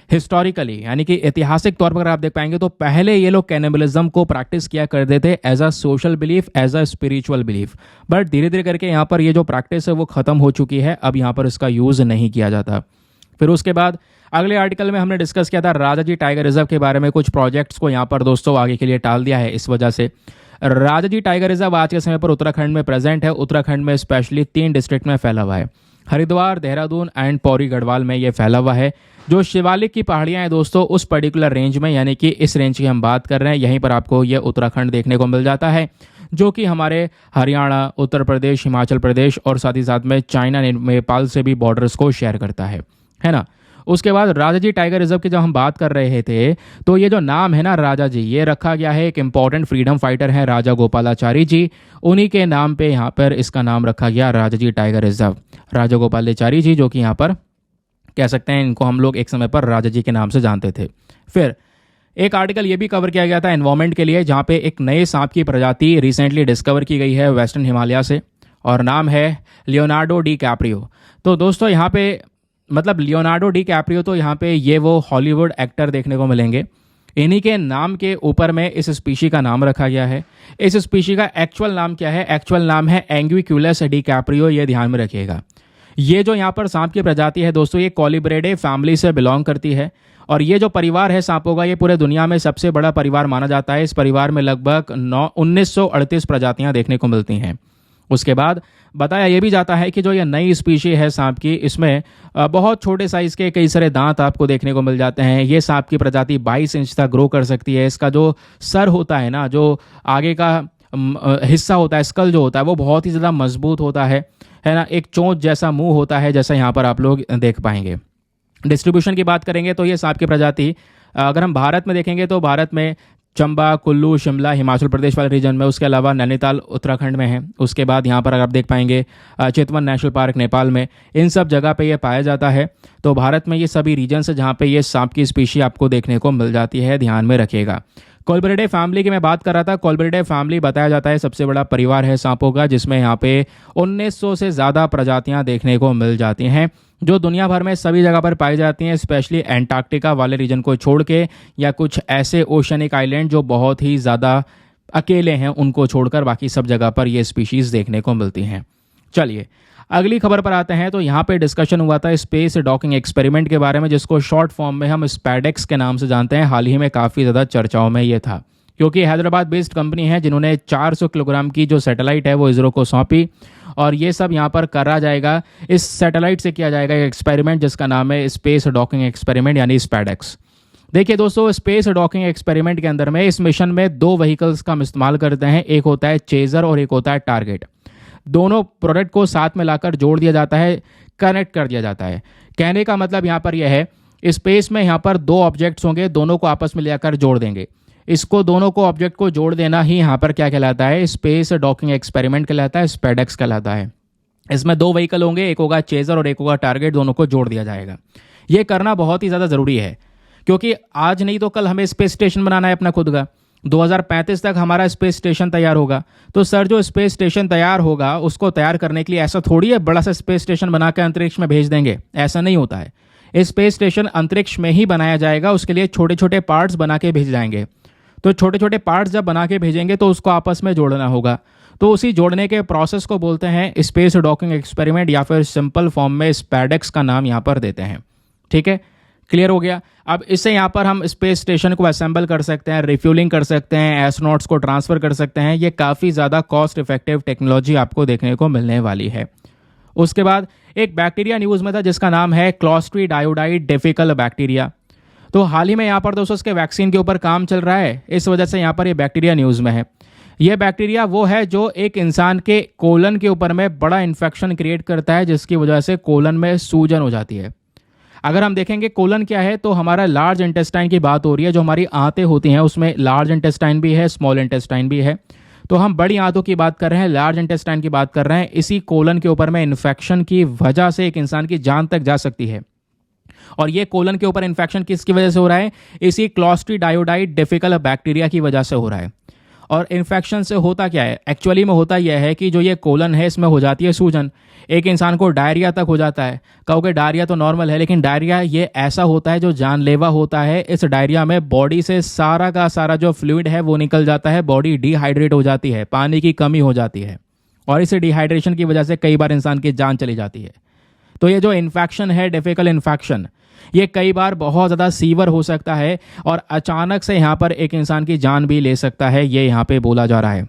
हिस्टोरिकली, यानी कि ऐतिहासिक तौर पर अगर आप देख पाएंगे तो पहले ये लोग कैनिबलिज्म को प्रैक्टिस किया करते थे as a social belief, as a spiritual belief. But धीरे धीरे करके यहाँ पर ये जो प्रैक्टिस है वो खत्म हो चुकी है। अब यहाँ पर इसका यूज़ नहीं किया जाता। फिर उसके बाद अगले आर्टिकल में हमने डिस्कस किया था राजाजी टाइगर रिजर्व के बारे में। कुछ प्रोजेक्ट्स को यहाँ पर दोस्तों आगे के लिए टाल दिया है इस वजह से। राजाजी टाइगर रिजर्व आज के समय पर उत्तराखंड में प्रेजेंट है। उत्तराखंड में स्पेशली 3 डिस्ट्रिक्ट में फैला हुआ है, हरिद्वार, देहरादून एंड पौड़ी गढ़वाल में ये फैला हुआ है। जो शिवालिक की पहाड़ियाँ हैं दोस्तों, उस पर्टिकुलर रेंज में, यानी कि इस रेंज की हम बात कर रहे हैं, यहीं पर आपको ये उत्तराखंड देखने को मिल जाता है, जो कि हमारे हरियाणा, उत्तर प्रदेश, हिमाचल प्रदेश और साथ ही साथ में चाइना, नेपाल से भी बॉर्डर्स को शेयर करता है ना। उसके बाद राजा जी टाइगर रिजर्व की जब हम बात कर रहे थे, तो ये जो नाम है ना राजा जी, ये रखा गया है, एक इंपॉर्टेंट फ्रीडम फाइटर है राजा गोपालाचारी जी, उन्हीं के नाम पे यहाँ पर इसका नाम रखा गया राजा जी टाइगर रिजर्व। राजा गोपालाचारी जी, जो कि यहाँ पर कह सकते हैं इनको हम लोग एक समय पर राजा जी के नाम से जानते थे। फिर एक आर्टिकल ये भी कवर किया गया था एनवायरमेंट के लिए, जहाँ पे एक नए सांप की प्रजाति रिसेंटली डिस्कवर की गई है वेस्टर्न हिमालय से, और नाम है लियोनार्डो डी कैप्रियो। तो दोस्तों यहाँ पे मतलब लियोनार्डो डी कैप्रियो, तो यहाँ पे ये वो हॉलीवुड एक्टर देखने को मिलेंगे, इन्हीं के नाम के ऊपर में इस स्पीशी का नाम रखा गया है। इस स्पीशी का एक्चुअल नाम क्या है? एक्चुअल नाम है एंग्विक्यूलस डी कैप्रियो, ये ध्यान में रखिएगा। ये जो यहाँ पर सांप की प्रजाति है दोस्तों, ये कॉलिब्रेडे फैमिली से बिलोंग करती है, और ये जो परिवार है सांपों का, ये पूरे दुनिया में सबसे बड़ा परिवार माना जाता है। इस परिवार में लगभग 1938 प्रजातियां देखने को मिलती हैं। उसके बाद बताया यह भी जाता है कि जो ये नई स्पीशी है सांप की, इसमें बहुत छोटे साइज के कई सारे दांत आपको देखने को मिल जाते हैं। ये सांप की प्रजाति 22 इंच तक ग्रो कर सकती है। इसका जो सर होता है ना, जो आगे का हिस्सा होता है, स्कल जो होता है, वो बहुत ही ज़्यादा मजबूत होता है ना। एक चोंच जैसा मुंह होता है, जैसा यहाँ पर आप लोग देख पाएंगे। डिस्ट्रीब्यूशन की बात करेंगे तो ये सांप की प्रजाति अगर हम भारत में देखेंगे तो भारत में चंबा, कुल्लू, शिमला, हिमाचल प्रदेश वाले रीजन में, उसके अलावा नैनीताल उत्तराखंड में है। उसके बाद यहाँ पर अगर आप देख पाएंगे चितवन नेशनल पार्क नेपाल में, इन सब जगह पे ये पाया जाता है। तो भारत में ये सभी रीजन्स है जहाँ पे ये सांप की स्पीशी आपको देखने को मिल जाती है, ध्यान में रखिएगा। कोलब्रिडे फैमिली की मैं बात कर रहा था। कोलब्रिडे फैमिली बताया जाता है सबसे बड़ा परिवार है सांपों का, जिसमें यहाँ पे 1900 से ज़्यादा प्रजातियाँ देखने को मिल जाती हैं, जो दुनिया भर में सभी जगह पर पाई जाती हैं, स्पेशली एंटार्क्टिका वाले रीजन को छोड़ के, या कुछ ऐसे ओशनिक आइलैंड जो बहुत ही ज़्यादा अकेले हैं उनको छोड़कर बाकी सब जगह पर ये स्पीशीज़ देखने को मिलती हैं। चलिए अगली खबर पर आते हैं। तो यहाँ पे डिस्कशन हुआ था स्पेस डॉकिंग एक्सपेरिमेंट के बारे में, जिसको शॉर्ट फॉर्म में हम स्पैडेक्स के नाम से जानते हैं। हाल ही में काफ़ी ज़्यादा चर्चाओं में ये था, क्योंकि हैदराबाद बेस्ड कंपनी है जिन्होंने 400 किलोग्राम की जो सैटेलाइट है वो इसरो को सौंपी, और ये सब यहाँ पर करा जाएगा। इस सैटेलाइट से किया जाएगा एक एक्सपेरिमेंट जिसका नाम है स्पेस डॉकिंग एक्सपेरिमेंट, यानी स्पैडेक्स। देखिए दोस्तों, स्पेस डॉकिंग एक्सपेरिमेंट के अंदर में इस मिशन में 2 व्हीकल्स का हम इस्तेमाल करते हैं। एक होता है चेजर और एक होता है टारगेट। दोनों प्रोडक्ट को साथ में लाकर जोड़ दिया जाता है, कनेक्ट कर दिया जाता है। कहने का मतलब यहाँ पर यह है, स्पेस में यहाँ पर 2 ऑब्जेक्ट्स होंगे, दोनों को आपस में लेकर जोड़ देंगे। इसको दोनों को ऑब्जेक्ट को जोड़ देना ही यहाँ पर क्या कहलाता है? स्पेस डॉकिंग एक्सपेरिमेंट कहलाता है, स्पैडेक्स कहलाता है। इसमें 2 व्हीकल होंगे, एक होगा चेजर और एक होगा टारगेट, दोनों को जोड़ दिया जाएगा। ये करना बहुत ही ज़्यादा ज़रूरी है, क्योंकि आज नहीं तो कल हमें स्पेस स्टेशन बनाना है अपना खुद का। 2035 तक हमारा स्पेस स्टेशन तैयार होगा। तो सर, जो स्पेस स्टेशन तैयार होगा उसको तैयार करने के लिए ऐसा थोड़ी है बड़ा सा स्पेस स्टेशन बना के अंतरिक्ष में भेज देंगे, ऐसा नहीं होता है। स्पेस स्टेशन अंतरिक्ष में ही बनाया जाएगा, उसके लिए छोटे छोटे पार्ट्स बना के भेज जाएंगे। तो छोटे छोटे पार्ट्स जब बना के भेजेंगे तो उसको आपस में जोड़ना होगा। तो उसी जोड़ने के प्रोसेस को बोलते हैं स्पेस डॉकिंग एक्सपेरिमेंट, या फिर सिंपल फॉर्म में स्पैडेक्स का नाम यहाँ पर देते हैं। ठीक है, क्लियर हो गया। अब इससे यहाँ पर हम स्पेस स्टेशन को असेंबल कर सकते हैं, रिफ्यूलिंग कर सकते हैं, एस्ट्रोनॉट्स को ट्रांसफ़र कर सकते हैं। ये काफ़ी ज़्यादा कॉस्ट इफेक्टिव टेक्नोलॉजी आपको देखने को मिलने वाली है। उसके बाद एक बैक्टीरिया न्यूज़ में था जिसका नाम है क्लॉस्ट्रीडायोडाइड डिफिकल बैक्टीरिया। तो हाल ही में यहाँ पर दोस्तों इसके वैक्सीन के ऊपर काम चल रहा है, इस वजह से यहाँ पर ये बैक्टीरिया न्यूज़ में है। ये बैक्टीरिया वो है जो एक इंसान के कोलन के ऊपर में बड़ा इन्फेक्शन क्रिएट करता है, जिसकी वजह से कोलन में सूजन हो जाती है। अगर हम देखेंगे कोलन क्या है, तो हमारा लार्ज इंटेस्टाइन की बात हो रही है। जो हमारी आंतें होती हैं उसमें लार्ज इंटेस्टाइन भी है, स्मॉल इंटेस्टाइन भी है। तो हम बड़ी आंतों की बात कर रहे हैं, लार्ज इंटेस्टाइन की बात कर रहे हैं। इसी कोलन के ऊपर में इन्फेक्शन की वजह से एक इंसान की जान तक जा सकती है। और ये कोलन के ऊपर इन्फेक्शन किसकी वजह से हो रहा है? इसी क्लॉस्ट्रीडायोडाइड डिफिकल बैक्टीरिया की वजह से हो रहा है। और इन्फेक्शन से होता क्या है? एक्चुअली में होता यह है कि जो ये कोलन है इसमें हो जाती है सूजन। एक इंसान को डायरिया तक हो जाता है। कहोगे डायरिया तो नॉर्मल है, लेकिन डायरिया ये ऐसा होता है जो जानलेवा होता है। इस डायरिया में बॉडी से सारा का सारा जो फ्लूइड है वो निकल जाता है, बॉडी डिहाइड्रेट हो जाती है, पानी की कमी हो जाती है, और इस डिहाइड्रेशन की वजह से कई बार इंसान की जान चली जाती है। तो ये जो इन्फेक्शन है, डिफिकल इन्फेक्शन, ये कई बार बहुत ज़्यादा सीवर हो सकता है और अचानक से यहाँ पर एक इंसान की जान भी ले सकता है, ये यहाँ पे बोला जा रहा है।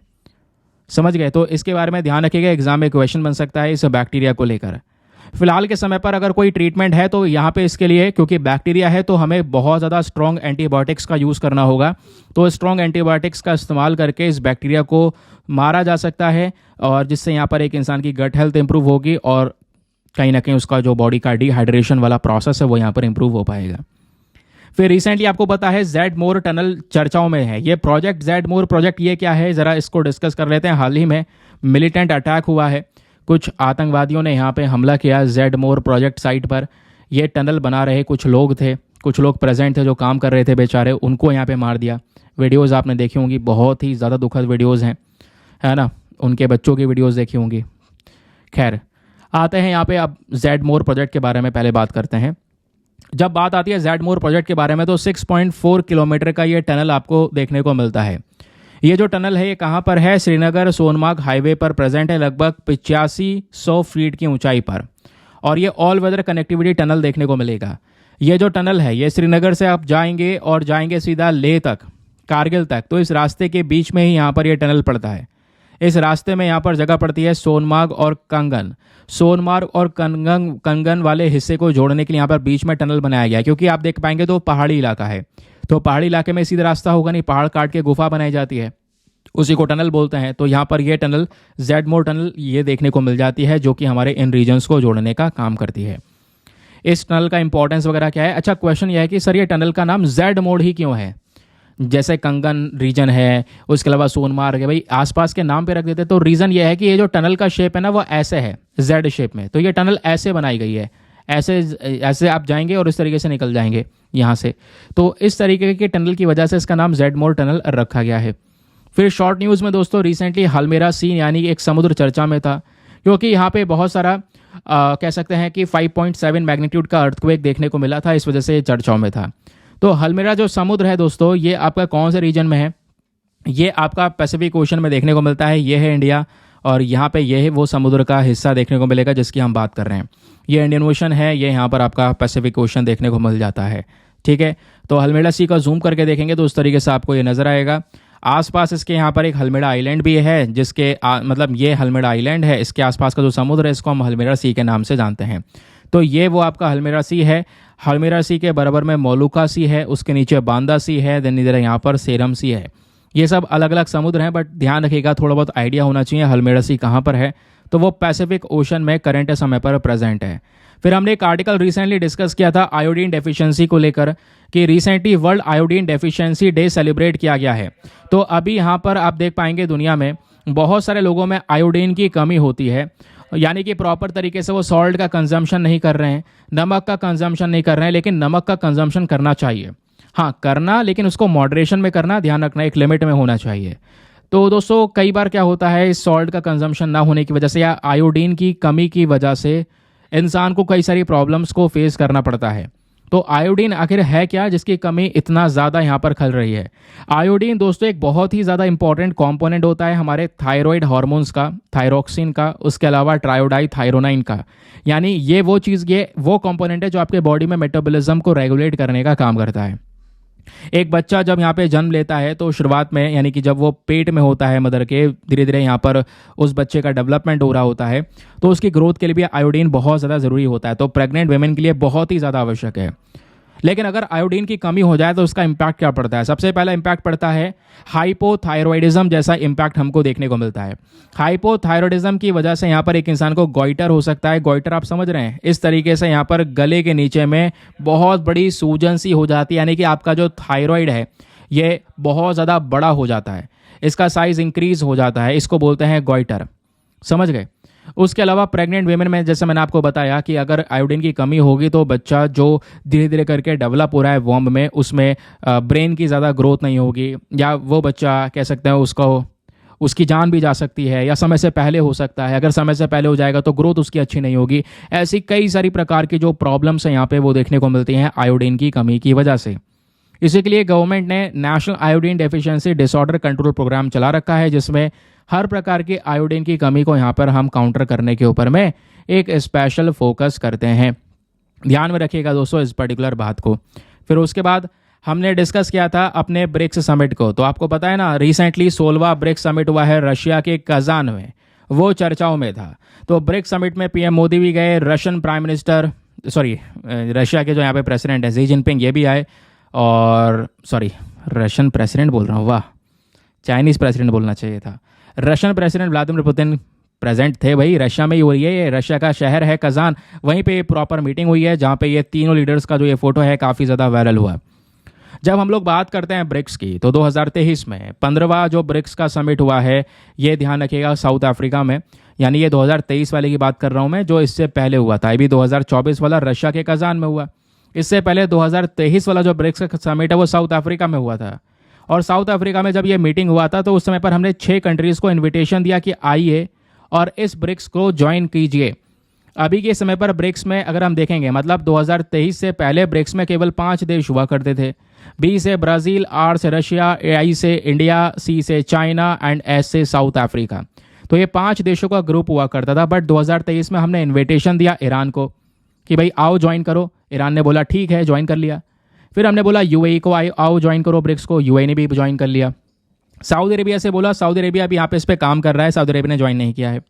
समझ गए? तो इसके बारे में ध्यान रखिएगा, एग्जाम में क्वेश्चन बन सकता है इस बैक्टीरिया को लेकर। फिलहाल के समय पर अगर कोई ट्रीटमेंट है तो यहाँ पे इसके लिए, क्योंकि बैक्टीरिया है तो हमें बहुत ज़्यादा स्ट्रॉन्ग एंटीबायोटिक्स का यूज़ करना होगा। तो स्ट्रॉन्ग एंटीबायोटिक्स का इस्तेमाल करके इस बैक्टीरिया को मारा जा सकता है, और जिससे यहाँ पर एक इंसान की गट हेल्थ इंप्रूव होगी और कहीं ना कहीं उसका जो बॉडी का डिहाइड्रेशन वाला प्रोसेस है वो यहाँ पर इंप्रूव हो पाएगा। फिर रिसेंटली आपको पता है जेड मोर टनल चर्चाओं में है। ये प्रोजेक्ट जेड मोर प्रोजेक्ट ये क्या है, ज़रा इसको डिस्कस कर लेते हैं। हाल ही में मिलिटेंट अटैक हुआ है, कुछ आतंकवादियों ने यहाँ पे हमला किया जेड मोर प्रोजेक्ट साइट पर। ये टनल बना रहे कुछ लोग थे, कुछ लोग प्रेजेंट थे जो काम कर रहे थे बेचारे, उनको यहाँ पे मार दिया। वीडियोज़ आपने देखी होंगी, बहुत ही ज़्यादा दुखद वीडियोज़ हैं, है ना। उनके बच्चों की वीडियोज़ देखी होंगी। खैर आते हैं यहाँ पे, अब जेड मोर प्रोजेक्ट के बारे में पहले बात करते हैं। जब बात आती है जेड मोर प्रोजेक्ट के बारे में तो 6.4 किलोमीटर का ये टनल आपको देखने को मिलता है। ये जो टनल है ये कहाँ पर है, श्रीनगर सोनमार्ग हाईवे पर प्रेजेंट है, लगभग 8500 फीट की ऊंचाई पर। और ये ऑल वेदर कनेक्टिविटी टनल देखने को मिलेगा। ये जो टनल है ये श्रीनगर से आप जाएंगे और जाएंगे सीधा लेह तक, कारगिल तक, तो इस रास्ते के बीच में ही यहाँ पर ये टनल पड़ता है। इस रास्ते में यहाँ पर जगह पड़ती है सोनमार्ग और कंगन। सोनमार्ग और कंगन वाले हिस्से को जोड़ने के लिए यहाँ पर बीच में टनल बनाया गया है, क्योंकि आप देख पाएंगे तो पहाड़ी इलाका है, तो पहाड़ी इलाके में सीधा रास्ता होगा नहीं, पहाड़ काट के गुफा बनाई जाती है, उसी को टनल बोलते हैं। तो यहाँ पर ये टनल जेड मोर टनल ये देखने को मिल जाती है, जो कि हमारे इन रीजन्स को जोड़ने का काम करती है। इस टनल का इंपॉर्टेंस वगैरह क्या है? अच्छा, क्वेश्चन यह है कि सर ये टनल का नाम जेड मोड ही क्यों है? जैसे कंगन रीजन है, उसके अलावा सोनमार्ग है, भाई आसपास के नाम पे रख देते। तो रीज़न ये है कि ये जो टनल का शेप है ना वो ऐसे है, जेड शेप में, तो ये टनल ऐसे बनाई गई है, ऐसे ऐसे आप जाएंगे और इस तरीके से निकल जाएंगे यहाँ से। तो इस तरीके के टनल की वजह से इसका नाम जेड मोर टनल रखा गया है। फिर शॉर्ट न्यूज़ में दोस्तों रिसेंटली हालमेरा सीन यानी कि एक समुद्र चर्चा में था, क्योंकि यहाँ पे बहुत सारा कह सकते हैं कि 5.7 मैग्नीट्यूड का अर्थक्वेक देखने को मिला था, इस वजह से ये चर्चाओं में था। तो हालमेरा जो समुद्र है दोस्तों ये आपका कौन से रीजन में है? ये आपका पैसिफिक ओशन में देखने को मिलता है, ये है इंडिया, और यहाँ पे ये है वो समुद्र का हिस्सा देखने को मिलेगा जिसकी हम बात कर रहे हैं। ये इंडियन ओशन है, ये यहाँ पर आपका पैसिफिक ओशन देखने को मिल जाता है, ठीक है। तो हालमेरा सी का जूम करके देखेंगे तो उस तरीके से आपको ये नज़र आएगा। आसपास इसके यहाँ पर एक हालमेरा आइलैंड भी है, जिसके मतलब ये हालमेरा आइलैंड है, इसके आसपास का जो समुद्र है इसको हम हालमेरा सी के नाम से जानते हैं। तो ये वो आपका हालमेरा सी है। हालमेरा सी के बराबर में मोलुका सी है, उसके नीचे बांदा सी है, देन इधर यहाँ पर सेरम सी है। ये सब अलग अलग समुद्र हैं, बट ध्यान रखिएगा थोड़ा बहुत आइडिया होना चाहिए हालमेरा सी कहाँ पर है। तो वो पैसिफिक ओशन में करंट समय पर प्रेजेंट है। फिर हमने एक आर्टिकल रिसेंटली डिस्कस किया था आयोडीन डेफिशिएंसी को लेकर, कि recently world iodine deficiency day celebrate किया गया है। तो अभी यहाँ पर आप देख पाएंगे दुनिया में बहुत सारे लोगों में आयोडीन की कमी होती है, यानी कि प्रॉपर तरीके से वो सॉल्ट का कंजम्पशन नहीं कर रहे हैं, नमक का कंजम्पशन नहीं कर रहे हैं। लेकिन नमक का कंजम्पशन करना चाहिए, हाँ करना, लेकिन उसको मॉडरेशन में करना, ध्यान रखना एक लिमिट में होना चाहिए। तो दोस्तों कई बार क्या होता है, इस सॉल्ट का कंजम्पशन ना होने की वजह से या आयोडीन की कमी की वजह से इंसान को कई सारी प्रॉब्लम्स को फेस करना पड़ता है। तो आयोडीन आखिर है क्या जिसकी कमी इतना ज़्यादा यहाँ पर खल रही है? आयोडीन दोस्तों एक बहुत ही ज़्यादा इंपॉर्टेंट कंपोनेंट होता है हमारे थायराइड हार्मोन्स का, थायरोक्सिन का, उसके अलावा ट्रायोडाई थायरोनाइन का। यानी ये वो चीज़, ये वो कंपोनेंट है जो आपके बॉडी में मेटाबॉलिज्म को रेगुलेट करने का काम करता है। एक बच्चा जब यहाँ पे जन्म लेता है तो शुरुआत में, यानी कि जब वो पेट में होता है मदर के, धीरे धीरे यहाँ पर उस बच्चे का डेवलपमेंट हो रहा होता है, तो उसकी ग्रोथ के लिए भी आयोडीन बहुत ज़्यादा ज़रूरी होता है। तो प्रेग्नेंट वेमेन के लिए बहुत ही ज़्यादा आवश्यक है। लेकिन अगर आयोडीन की कमी हो जाए तो उसका इम्पैक्ट क्या पड़ता है? सबसे पहला इम्पैक्ट पड़ता है हाइपोथायरॉयडिज्म जैसा इम्पैक्ट हमको देखने को मिलता है। हाइपोथायरॉयडिज्म की वजह से यहाँ पर एक इंसान को गॉइटर हो सकता है। गॉइटर आप समझ रहे हैं, इस तरीके से यहाँ पर गले के नीचे में बहुत बड़ी सूजन सी हो जाती है, यानी कि आपका जो थायराइड है ये बहुत ज़्यादा बड़ा हो जाता है, इसका साइज इंक्रीज हो जाता है, इसको बोलते हैं गॉइटर, समझ गए। उसके अलावा प्रेग्नेंट वेमेन में जैसे मैंने आपको बताया कि अगर आयोडीन की कमी होगी तो बच्चा जो धीरे धीरे करके डेवलप हो रहा है वॉम्ब में, उसमें ब्रेन की ज़्यादा ग्रोथ नहीं होगी, या वो बच्चा कह सकते हैं उसकी जान भी जा सकती है, या समय से पहले हो सकता है। अगर समय से पहले हो जाएगा तो ग्रोथ उसकी अच्छी नहीं होगी। ऐसी कई सारी प्रकार की जो प्रॉब्लम्स हैं यहाँ पे वो देखने को मिलती हैं आयोडीन की कमी की वजह से। इसी के लिए गवर्नमेंट ने national iodine deficiency disorder control programme चला रखा है, जिसमें हर प्रकार की आयोडीन की कमी को यहाँ पर हम काउंटर करने के ऊपर में एक स्पेशल फोकस करते हैं। ध्यान में रखिएगा दोस्तों इस पर्टिकुलर बात को। फिर उसके बाद हमने डिस्कस किया था अपने ब्रिक्स समिट को। तो आपको पता है ना, रिसेंटली 16वां ब्रिक्स समिट हुआ है रशिया के कजान में, वो चर्चाओं में था। तो ब्रिक्स समिट में पीएम मोदी भी गए, रशियन प्राइम मिनिस्टर, रशिया के जो यहाँ पे प्रेसिडेंट है शी जिनपिंग, ये भी आए, और रशियन प्रेसिडेंट बोल रहा हूँ, वाह, चाइनीज़ प्रेसिडेंट बोलना चाहिए था। Russian president Vladimir Putin present थे भाई, रशिया में ही हो रही है, ये रशिया का शहर है कजान, वहीं पे प्रॉपर मीटिंग हुई है जहाँ पे ये तीनों लीडर्स का जो ये फोटो है काफ़ी ज़्यादा वायरल हुआ। जब हम लोग बात करते हैं ब्रिक्स की, तो 2023 में 15वां जो ब्रिक्स का समिट हुआ है, ये ध्यान रखिएगा साउथ अफ्रीका में, यानी ये 2023 वाले की बात कर रहा हूँ मैं, जो इससे पहले हुआ था। अभी 2024 वाला रशिया के कजान में हुआ, इससे पहले 2023 वाला जो ब्रिक्स का समिट है वो साउथ अफ्रीका में हुआ था। और साउथ अफ्रीका में जब ये मीटिंग हुआ था तो उस समय पर हमने 6 कंट्रीज़ को इन्विटेशन दिया कि आइए और इस ब्रिक्स को ज्वाइन कीजिए। अभी के समय पर ब्रिक्स में अगर हम देखेंगे, मतलब 2023 से पहले ब्रिक्स में केवल 5 देश हुआ करते थे। बी से ब्राज़ील, आर से रशिया, आई से इंडिया, सी से चाइना एंड एस से साउथ अफ्रीका। तो ये 5 देशों का ग्रुप हुआ करता था। बट 2023 में हमने इन्विटेशन दिया ईरान को कि भाई आओ ज्वाइन करो। ईरान ने बोला ठीक है, ज्वाइन कर लिया। फिर हमने बोला यूएई को आओ ज्वाइन करो ब्रिक्स को, यूएई ने भी ज्वाइन कर लिया। सऊदी अरेबिया से बोला, सऊदी अरेबिया भी यहाँ पे इस पर काम कर रहा है, सऊदी अरेबिया ने ज्वाइन नहीं किया है।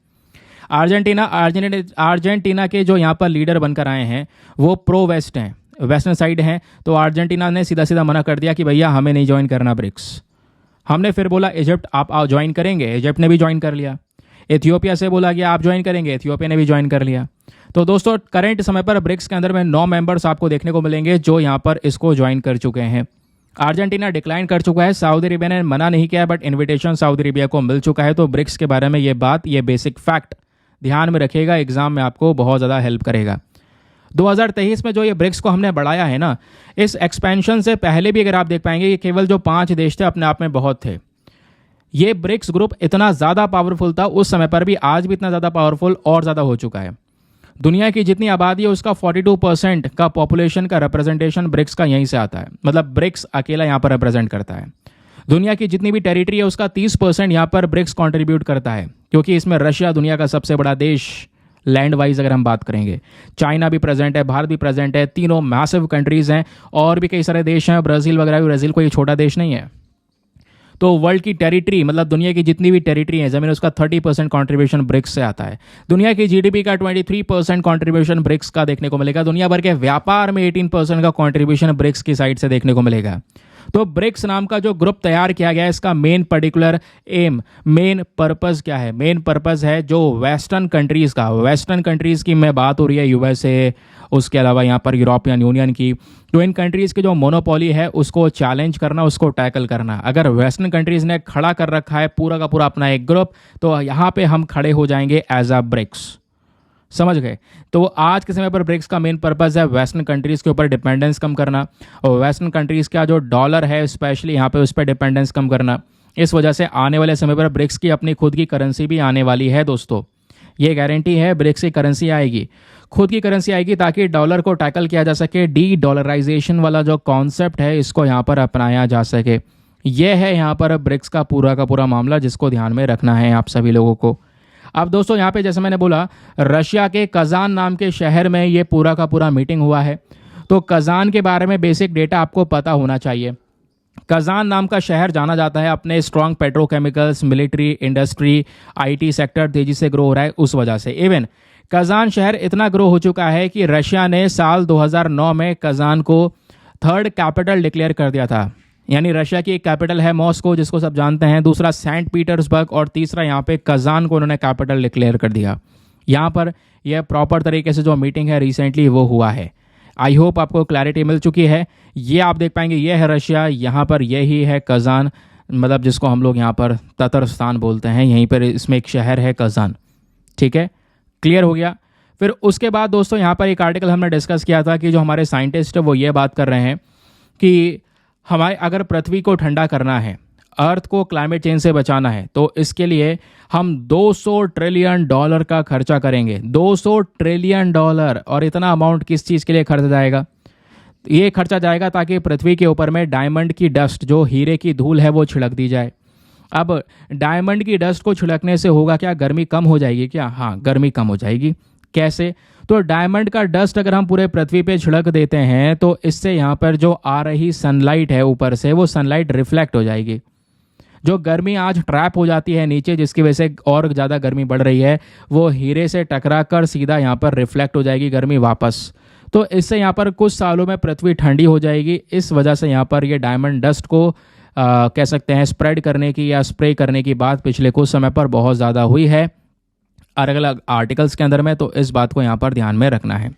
अर्जेंटीना के जो यहाँ पर लीडर बनकर आए हैं वो प्रो वेस्ट हैं, वेस्टर्न साइड हैं, तो अर्जेंटीना ने सीधा सीधा मना कर दिया कि भैया हमें नहीं ज्वाइन करना ब्रिक्स। हमने फिर बोला इजिप्ट आप आओ ज्वाइन करेंगे, इजिप्ट ने भी ज्वाइन कर लिया। एथियोपिया से बोला कि आप ज्वाइन करेंगे, एथियोपिया ने भी ज्वाइन कर लिया। तो दोस्तों करंट समय पर ब्रिक्स के अंदर में 9 मेंबर्स आपको देखने को मिलेंगे जो यहाँ पर इसको ज्वाइन कर चुके हैं। अर्जेंटीना डिक्लाइन कर चुका है, सऊदी अरेबिया ने मना नहीं किया, बट इन्विटेशन सऊदी अरेबिया को मिल चुका है। तो ब्रिक्स के बारे में ये बात, ये बेसिक फैक्ट ध्यान में रखिएगा, एग्जाम में आपको बहुत ज़्यादा हेल्प करेगा। 2023 में जो ये ब्रिक्स को हमने बढ़ाया है ना, इस एक्सपेंशन से पहले भी अगर आप देख पाएंगे ये केवल जो 5 देश थे अपने आप में बहुत थे। ये ब्रिक्स ग्रुप इतना ज़्यादा पावरफुल था उस समय पर भी, आज भी इतना ज़्यादा पावरफुल और ज़्यादा हो चुका है। दुनिया की जितनी आबादी है उसका 42% का पॉपुलेशन का रिप्रेजेंटेशन ब्रिक्स का यहीं से आता है, मतलब ब्रिक्स अकेला यहाँ पर रिप्रेजेंट करता है। दुनिया की जितनी भी टेरिटरी है उसका 30% यहाँ पर ब्रिक्स कंट्रीब्यूट करता है, क्योंकि इसमें रशिया दुनिया का सबसे बड़ा देश लैंड वाइज अगर हम बात करेंगे, चाइना भी प्रेजेंट है, भारत भी प्रेजेंट है, तीनों मैसिव कंट्रीज हैं, और भी कई सारे देश हैं, ब्राज़ील वगैरह भी। ब्राज़ील कोई छोटा देश नहीं है। तो वर्ल्ड की टेरिटरी, मतलब दुनिया की जितनी भी टेरिटरी है जमीन, उसका 30% कॉन्ट्रीब्यूशन ब्रिक्स से आता है। दुनिया की जीडीपी का 23% कॉन्ट्रीब्यूशन ब्रिक्स का देखने को मिलेगा। दुनिया भर के व्यापार में 18% का कॉन्ट्रीब्यूशन ब्रिक्स की साइड से देखने को मिलेगा। तो ब्रिक्स नाम का जो ग्रुप तैयार किया गया है, इसका main particular aim, main purpose क्या है? मेन पर्पस है जो वेस्टर्न कंट्रीज़ का, वेस्टर्न कंट्रीज़ की मैं बात हो रही है, यूएसए, उसके अलावा यहाँ पर यूरोपियन यूनियन की, तो इन कंट्रीज़ की जो मोनोपोली है उसको चैलेंज करना, उसको टैकल करना। अगर वेस्टर्न कंट्रीज़ ने खड़ा कर रखा है पूरा का पूरा अपना एक ग्रुप, तो यहाँ पे हम खड़े हो जाएंगे एज अ ब्रिक्स। समझ गए? तो आज के समय पर ब्रिक्स का मेन पर्पस है वेस्टर्न कंट्रीज़ के ऊपर डिपेंडेंस कम करना, और वेस्टर्न कंट्रीज़ का जो डॉलर है स्पेशली यहाँ पे उस पर डिपेंडेंस कम करना। इस वजह से आने वाले समय पर ब्रिक्स की अपनी खुद की करेंसी भी आने वाली है दोस्तों। ये गारंटी है, ब्रिक्स की करेंसी आएगी, खुद की करेंसी आएगी, ताकि डॉलर को टैकल किया जा सके। डी डॉलराइजेशन वाला जो कॉन्सेप्ट है इसको यहाँ पर अपनाया जा सके। यह है यहाँ पर ब्रिक्स का पूरा मामला, जिसको ध्यान में रखना है आप सभी लोगों को। अब दोस्तों यहाँ पे जैसे मैंने बोला, रशिया के कजान नाम के शहर में ये पूरा का पूरा मीटिंग हुआ है। तो कजान के बारे में बेसिक डेटा आपको पता होना चाहिए। कजान नाम का शहर जाना जाता है अपने strong petrochemicals, military, industry, IT sector तेजी से ग्रो हो रहा है उस वजह से। इवन कजान शहर इतना ग्रो हो चुका है कि रशिया ने साल 2009 में कजान को 3rd कैपिटल डिक्लेयर कर दिया था। यानी रशिया की एक कैपिटल है मॉस्को, जिसको सब जानते हैं, दूसरा सेंट पीटर्सबर्ग, और तीसरा यहाँ पे कजान को उन्होंने कैपिटल डिक्लेयर कर दिया। यहाँ पर यह प्रॉपर तरीके से जो मीटिंग है रिसेंटली वो हुआ है। आई होप आपको क्लैरिटी मिल चुकी है। ये आप देख पाएंगे, ये है रशिया, यहाँ पर यही है कजान, मतलब जिसको हम लोग यहाँ पर ततरस्तान बोलते हैं। यहीं पर इसमें एक शहर है कजान। ठीक है, क्लियर हो गया। फिर उसके बाद दोस्तों यहाँ पर एक आर्टिकल हमने डिस्कस किया था कि जो हमारे साइंटिस्ट है वो ये बात कर रहे हैं कि हमारे अगर पृथ्वी को ठंडा करना है, अर्थ को क्लाइमेट चेंज से बचाना है, तो इसके लिए हम $200 ट्रिलियन का खर्चा करेंगे। $200 ट्रिलियन। और इतना अमाउंट किस चीज़ के लिए खर्चा जाएगा? ये खर्चा जाएगा ताकि पृथ्वी के ऊपर में डायमंड की डस्ट, जो हीरे की धूल है, वो छिड़क दी जाए। अब डायमंड की डस्ट को छिड़कने से होगा क्या? गर्मी कम हो जाएगी क्या? हाँ, गर्मी कम हो जाएगी। कैसे? तो डायमंड का डस्ट अगर हम पूरे पृथ्वी पे छिड़क देते हैं तो इससे यहाँ पर जो आ रही सनलाइट है ऊपर से, वो सनलाइट रिफ्लेक्ट हो जाएगी। जो गर्मी आज ट्रैप हो जाती है नीचे, जिसकी वजह से और ज़्यादा गर्मी बढ़ रही है, वो हीरे से टकरा कर सीधा यहाँ पर रिफ्लेक्ट हो जाएगी गर्मी वापस। तो इससे यहाँ पर कुछ सालों में पृथ्वी ठंडी हो जाएगी। इस वजह से यहाँ पर ये डायमंड डस्ट को कह सकते हैं स्प्रेड करने की या स्प्रे करने की बात पिछले कुछ समय पर बहुत ज़्यादा हुई है। अलग अलग आर्टिकल्स के अंदर में, तो इस बात को यहाँ पर ध्यान में रखना है।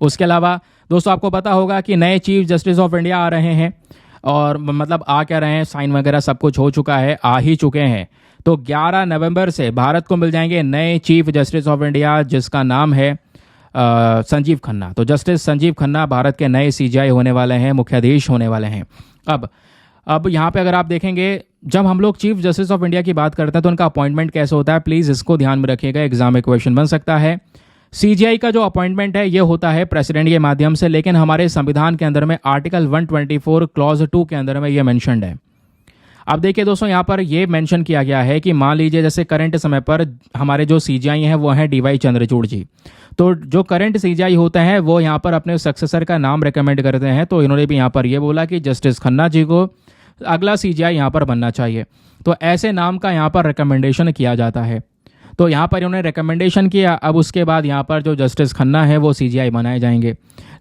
उसके अलावा दोस्तों आपको पता होगा कि नए चीफ जस्टिस ऑफ इंडिया आ रहे हैं, और मतलब आ क्या रहे हैं, साइन वगैरह सब कुछ हो चुका है, आ ही चुके हैं। तो 11 नवंबर से भारत को मिल जाएंगे नए चीफ जस्टिस ऑफ इंडिया, जिसका नाम है संजीव खन्ना। तो जस्टिस संजीव खन्ना भारत के नए सीजेआई होने वाले हैं, मुख्याधीश होने वाले हैं। अब यहाँ पे अगर आप देखेंगे, जब हम लोग चीफ जस्टिस ऑफ इंडिया की बात करते हैं तो उनका अपॉइंटमेंट कैसे होता है, प्लीज़ इसको ध्यान में रखिएगा, एग्जाम में क्वेश्चन बन सकता है। सीजीआई का जो अपॉइंटमेंट है ये होता है प्रेसिडेंट के माध्यम से, लेकिन हमारे संविधान के अंदर में आर्टिकल 124 क्लॉज 2 के अंदर में ये मेंशन्ड है। अब देखिए दोस्तों, यहाँ पर ये मेंशन किया गया है कि मान लीजिए जैसे करंट समय पर हमारे जो सीजीआई हैं वो हैं डीवाई चंद्रचूड़ जी। तो जो करंट सीजीआई होते हैं वो यहाँ पर अपने सक्सेसर का नाम रिकमेंड करते हैं। तो इन्होंने भी यहाँ पर ये बोला कि जस्टिस खन्ना जी को अगला सीजीआई यहाँ पर बनना चाहिए। तो ऐसे नाम का यहाँ पर रिकमेंडेशन किया जाता है। तो यहाँ पर इन्होंने रिकमेंडेशन किया, अब उसके बाद यहाँ पर जो जस्टिस खन्ना है वो सीजीआई बनाए जाएंगे।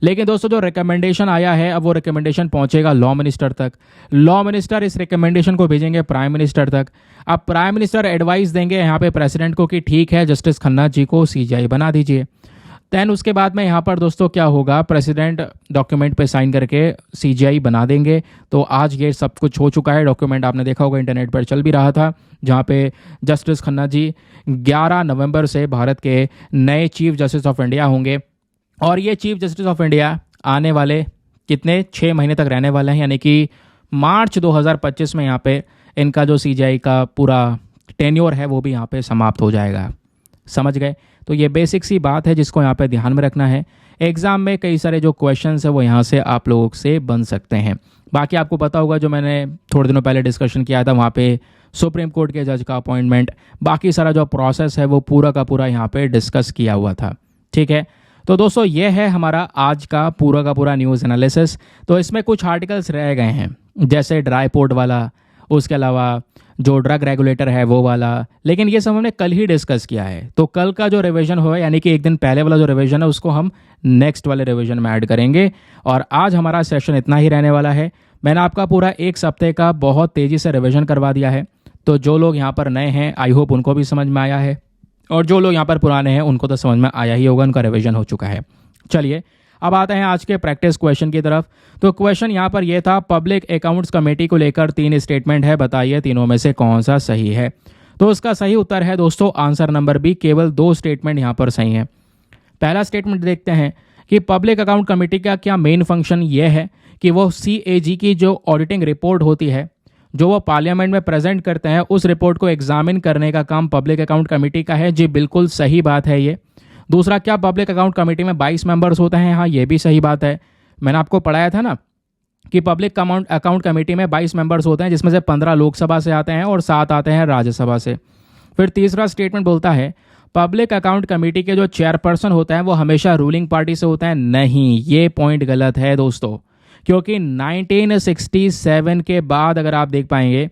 लेकिन दोस्तों जो रिकमेंडेशन आया है, अब वो रिकमेंडेशन पहुंचेगा लॉ मिनिस्टर तक। लॉ मिनिस्टर इस रिकमेंडेशन को भेजेंगे प्राइम मिनिस्टर तक। अब प्राइम मिनिस्टर एडवाइस देंगे यहाँ पे प्रेसिडेंट को कि ठीक है, जस्टिस खन्ना जी को सीजीआई बना दीजिए। देन उसके बाद में यहाँ पर दोस्तों क्या होगा, प्रेसिडेंट डॉक्यूमेंट पे साइन करके सीजीआई बना देंगे। तो आज ये सब कुछ हो चुका है, डॉक्यूमेंट आपने देखा होगा इंटरनेट पर चल भी रहा था, जहाँ पे जस्टिस खन्ना जी 11 नवंबर से भारत के नए चीफ जस्टिस ऑफ इंडिया होंगे। और ये चीफ जस्टिस ऑफ इंडिया आने वाले 6 महीने तक रहने वाले हैं, यानी कि मार्च 2025 में यहाँ पे इनका जो सीजीआई का पूरा टेन्योर है वो भी यहाँ पे समाप्त हो जाएगा। समझ गए? तो ये बेसिक सी बात है जिसको यहाँ पे ध्यान में रखना है। एग्जाम में कई सारे जो क्वेश्चंस है वो यहाँ से आप लोगों से बन सकते हैं। बाकी आपको पता होगा, जो मैंने थोड़े दिनों पहले डिस्कशन किया था, वहाँ पे सुप्रीम कोर्ट के जज का अपॉइंटमेंट, बाकी सारा जो प्रोसेस है वो पूरा का पूरा यहाँ पे डिस्कस किया हुआ था। ठीक है, तो दोस्तों ये है हमारा आज का पूरा न्यूज़ एनालिसिस। तो इसमें कुछ आर्टिकल्स रह गए हैं, जैसे ड्राई पोर्ट वाला, उसके अलावा जो ड्रग रेगुलेटर है वो वाला, लेकिन ये सब हमने कल ही डिस्कस किया है। तो कल का जो रिवीजन हुआ, यानी कि एक दिन पहले वाला जो रिवीजन है, उसको हम नेक्स्ट वाले रिवीजन में ऐड करेंगे। और आज हमारा सेशन इतना ही रहने वाला है। मैंने आपका पूरा एक सप्ते का बहुत तेज़ी से रिवीजन करवा दिया है। तो जो लोग यहाँ पर नए हैं, आई होप उनको भी समझ में आया है, और जो लोग यहाँ पर पुराने हैं उनको तो समझ में आया ही होगा, उनका रिवीजन हो चुका है। चलिए अब आते हैं आज के प्रैक्टिस क्वेश्चन की तरफ। तो क्वेश्चन यहाँ पर यह था, पब्लिक अकाउंट्स कमेटी को लेकर 3 स्टेटमेंट है, बताइए तीनों में से कौन सा सही है। तो उसका सही उत्तर है दोस्तों आंसर नंबर बी, केवल 2 स्टेटमेंट यहाँ पर सही है। पहला स्टेटमेंट देखते हैं कि पब्लिक अकाउंट कमेटी का क्या मेन फंक्शन ये है कि वो CAG की जो ऑडिटिंग रिपोर्ट होती है, जो वो पार्लियामेंट में प्रेजेंट करते हैं, उस रिपोर्ट को एग्जामिन करने का काम पब्लिक अकाउंट कमेटी का है। जी बिल्कुल सही बात है ये। दूसरा, क्या पब्लिक अकाउंट कमेटी में 22 मेंबर्स होते हैं? हाँ, ये भी सही बात है। मैंने आपको पढ़ाया था ना कि पब्लिक अकाउंट कमेटी में 22 मेंबर्स होते हैं, जिसमें से 15 लोकसभा से आते हैं और 7 आते हैं राज्यसभा से। फिर तीसरा स्टेटमेंट बोलता है पब्लिक अकाउंट कमेटी के जो चेयरपर्सन होते हैं वो हमेशा रूलिंग पार्टी से होते हैं। नहीं, ये पॉइंट गलत है दोस्तों, क्योंकि 1967 के बाद अगर आप देख पाएंगे,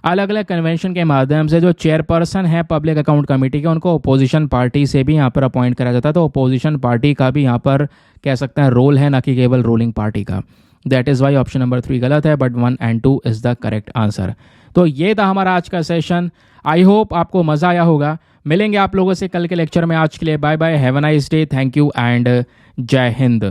अलग अलग कन्वेंशन के माध्यम से जो चेयरपर्सन है पब्लिक अकाउंट कमेटी के, उनको अपोजिशन पार्टी से भी यहाँ पर अपॉइंट करा जाता है। तो अपोजिशन पार्टी का भी यहाँ पर कह सकते हैं रोल है, ना कि केवल रूलिंग पार्टी का। That is why option number 3 गलत है, but 1 and 2 is the correct answer. तो ये था हमारा आज का सेशन। आई होप आपको मज़ा आया होगा। मिलेंगे आप लोगों से कल के लेक्चर में। आज के लिए bye bye, have a nice day, thank you and जय हिंद।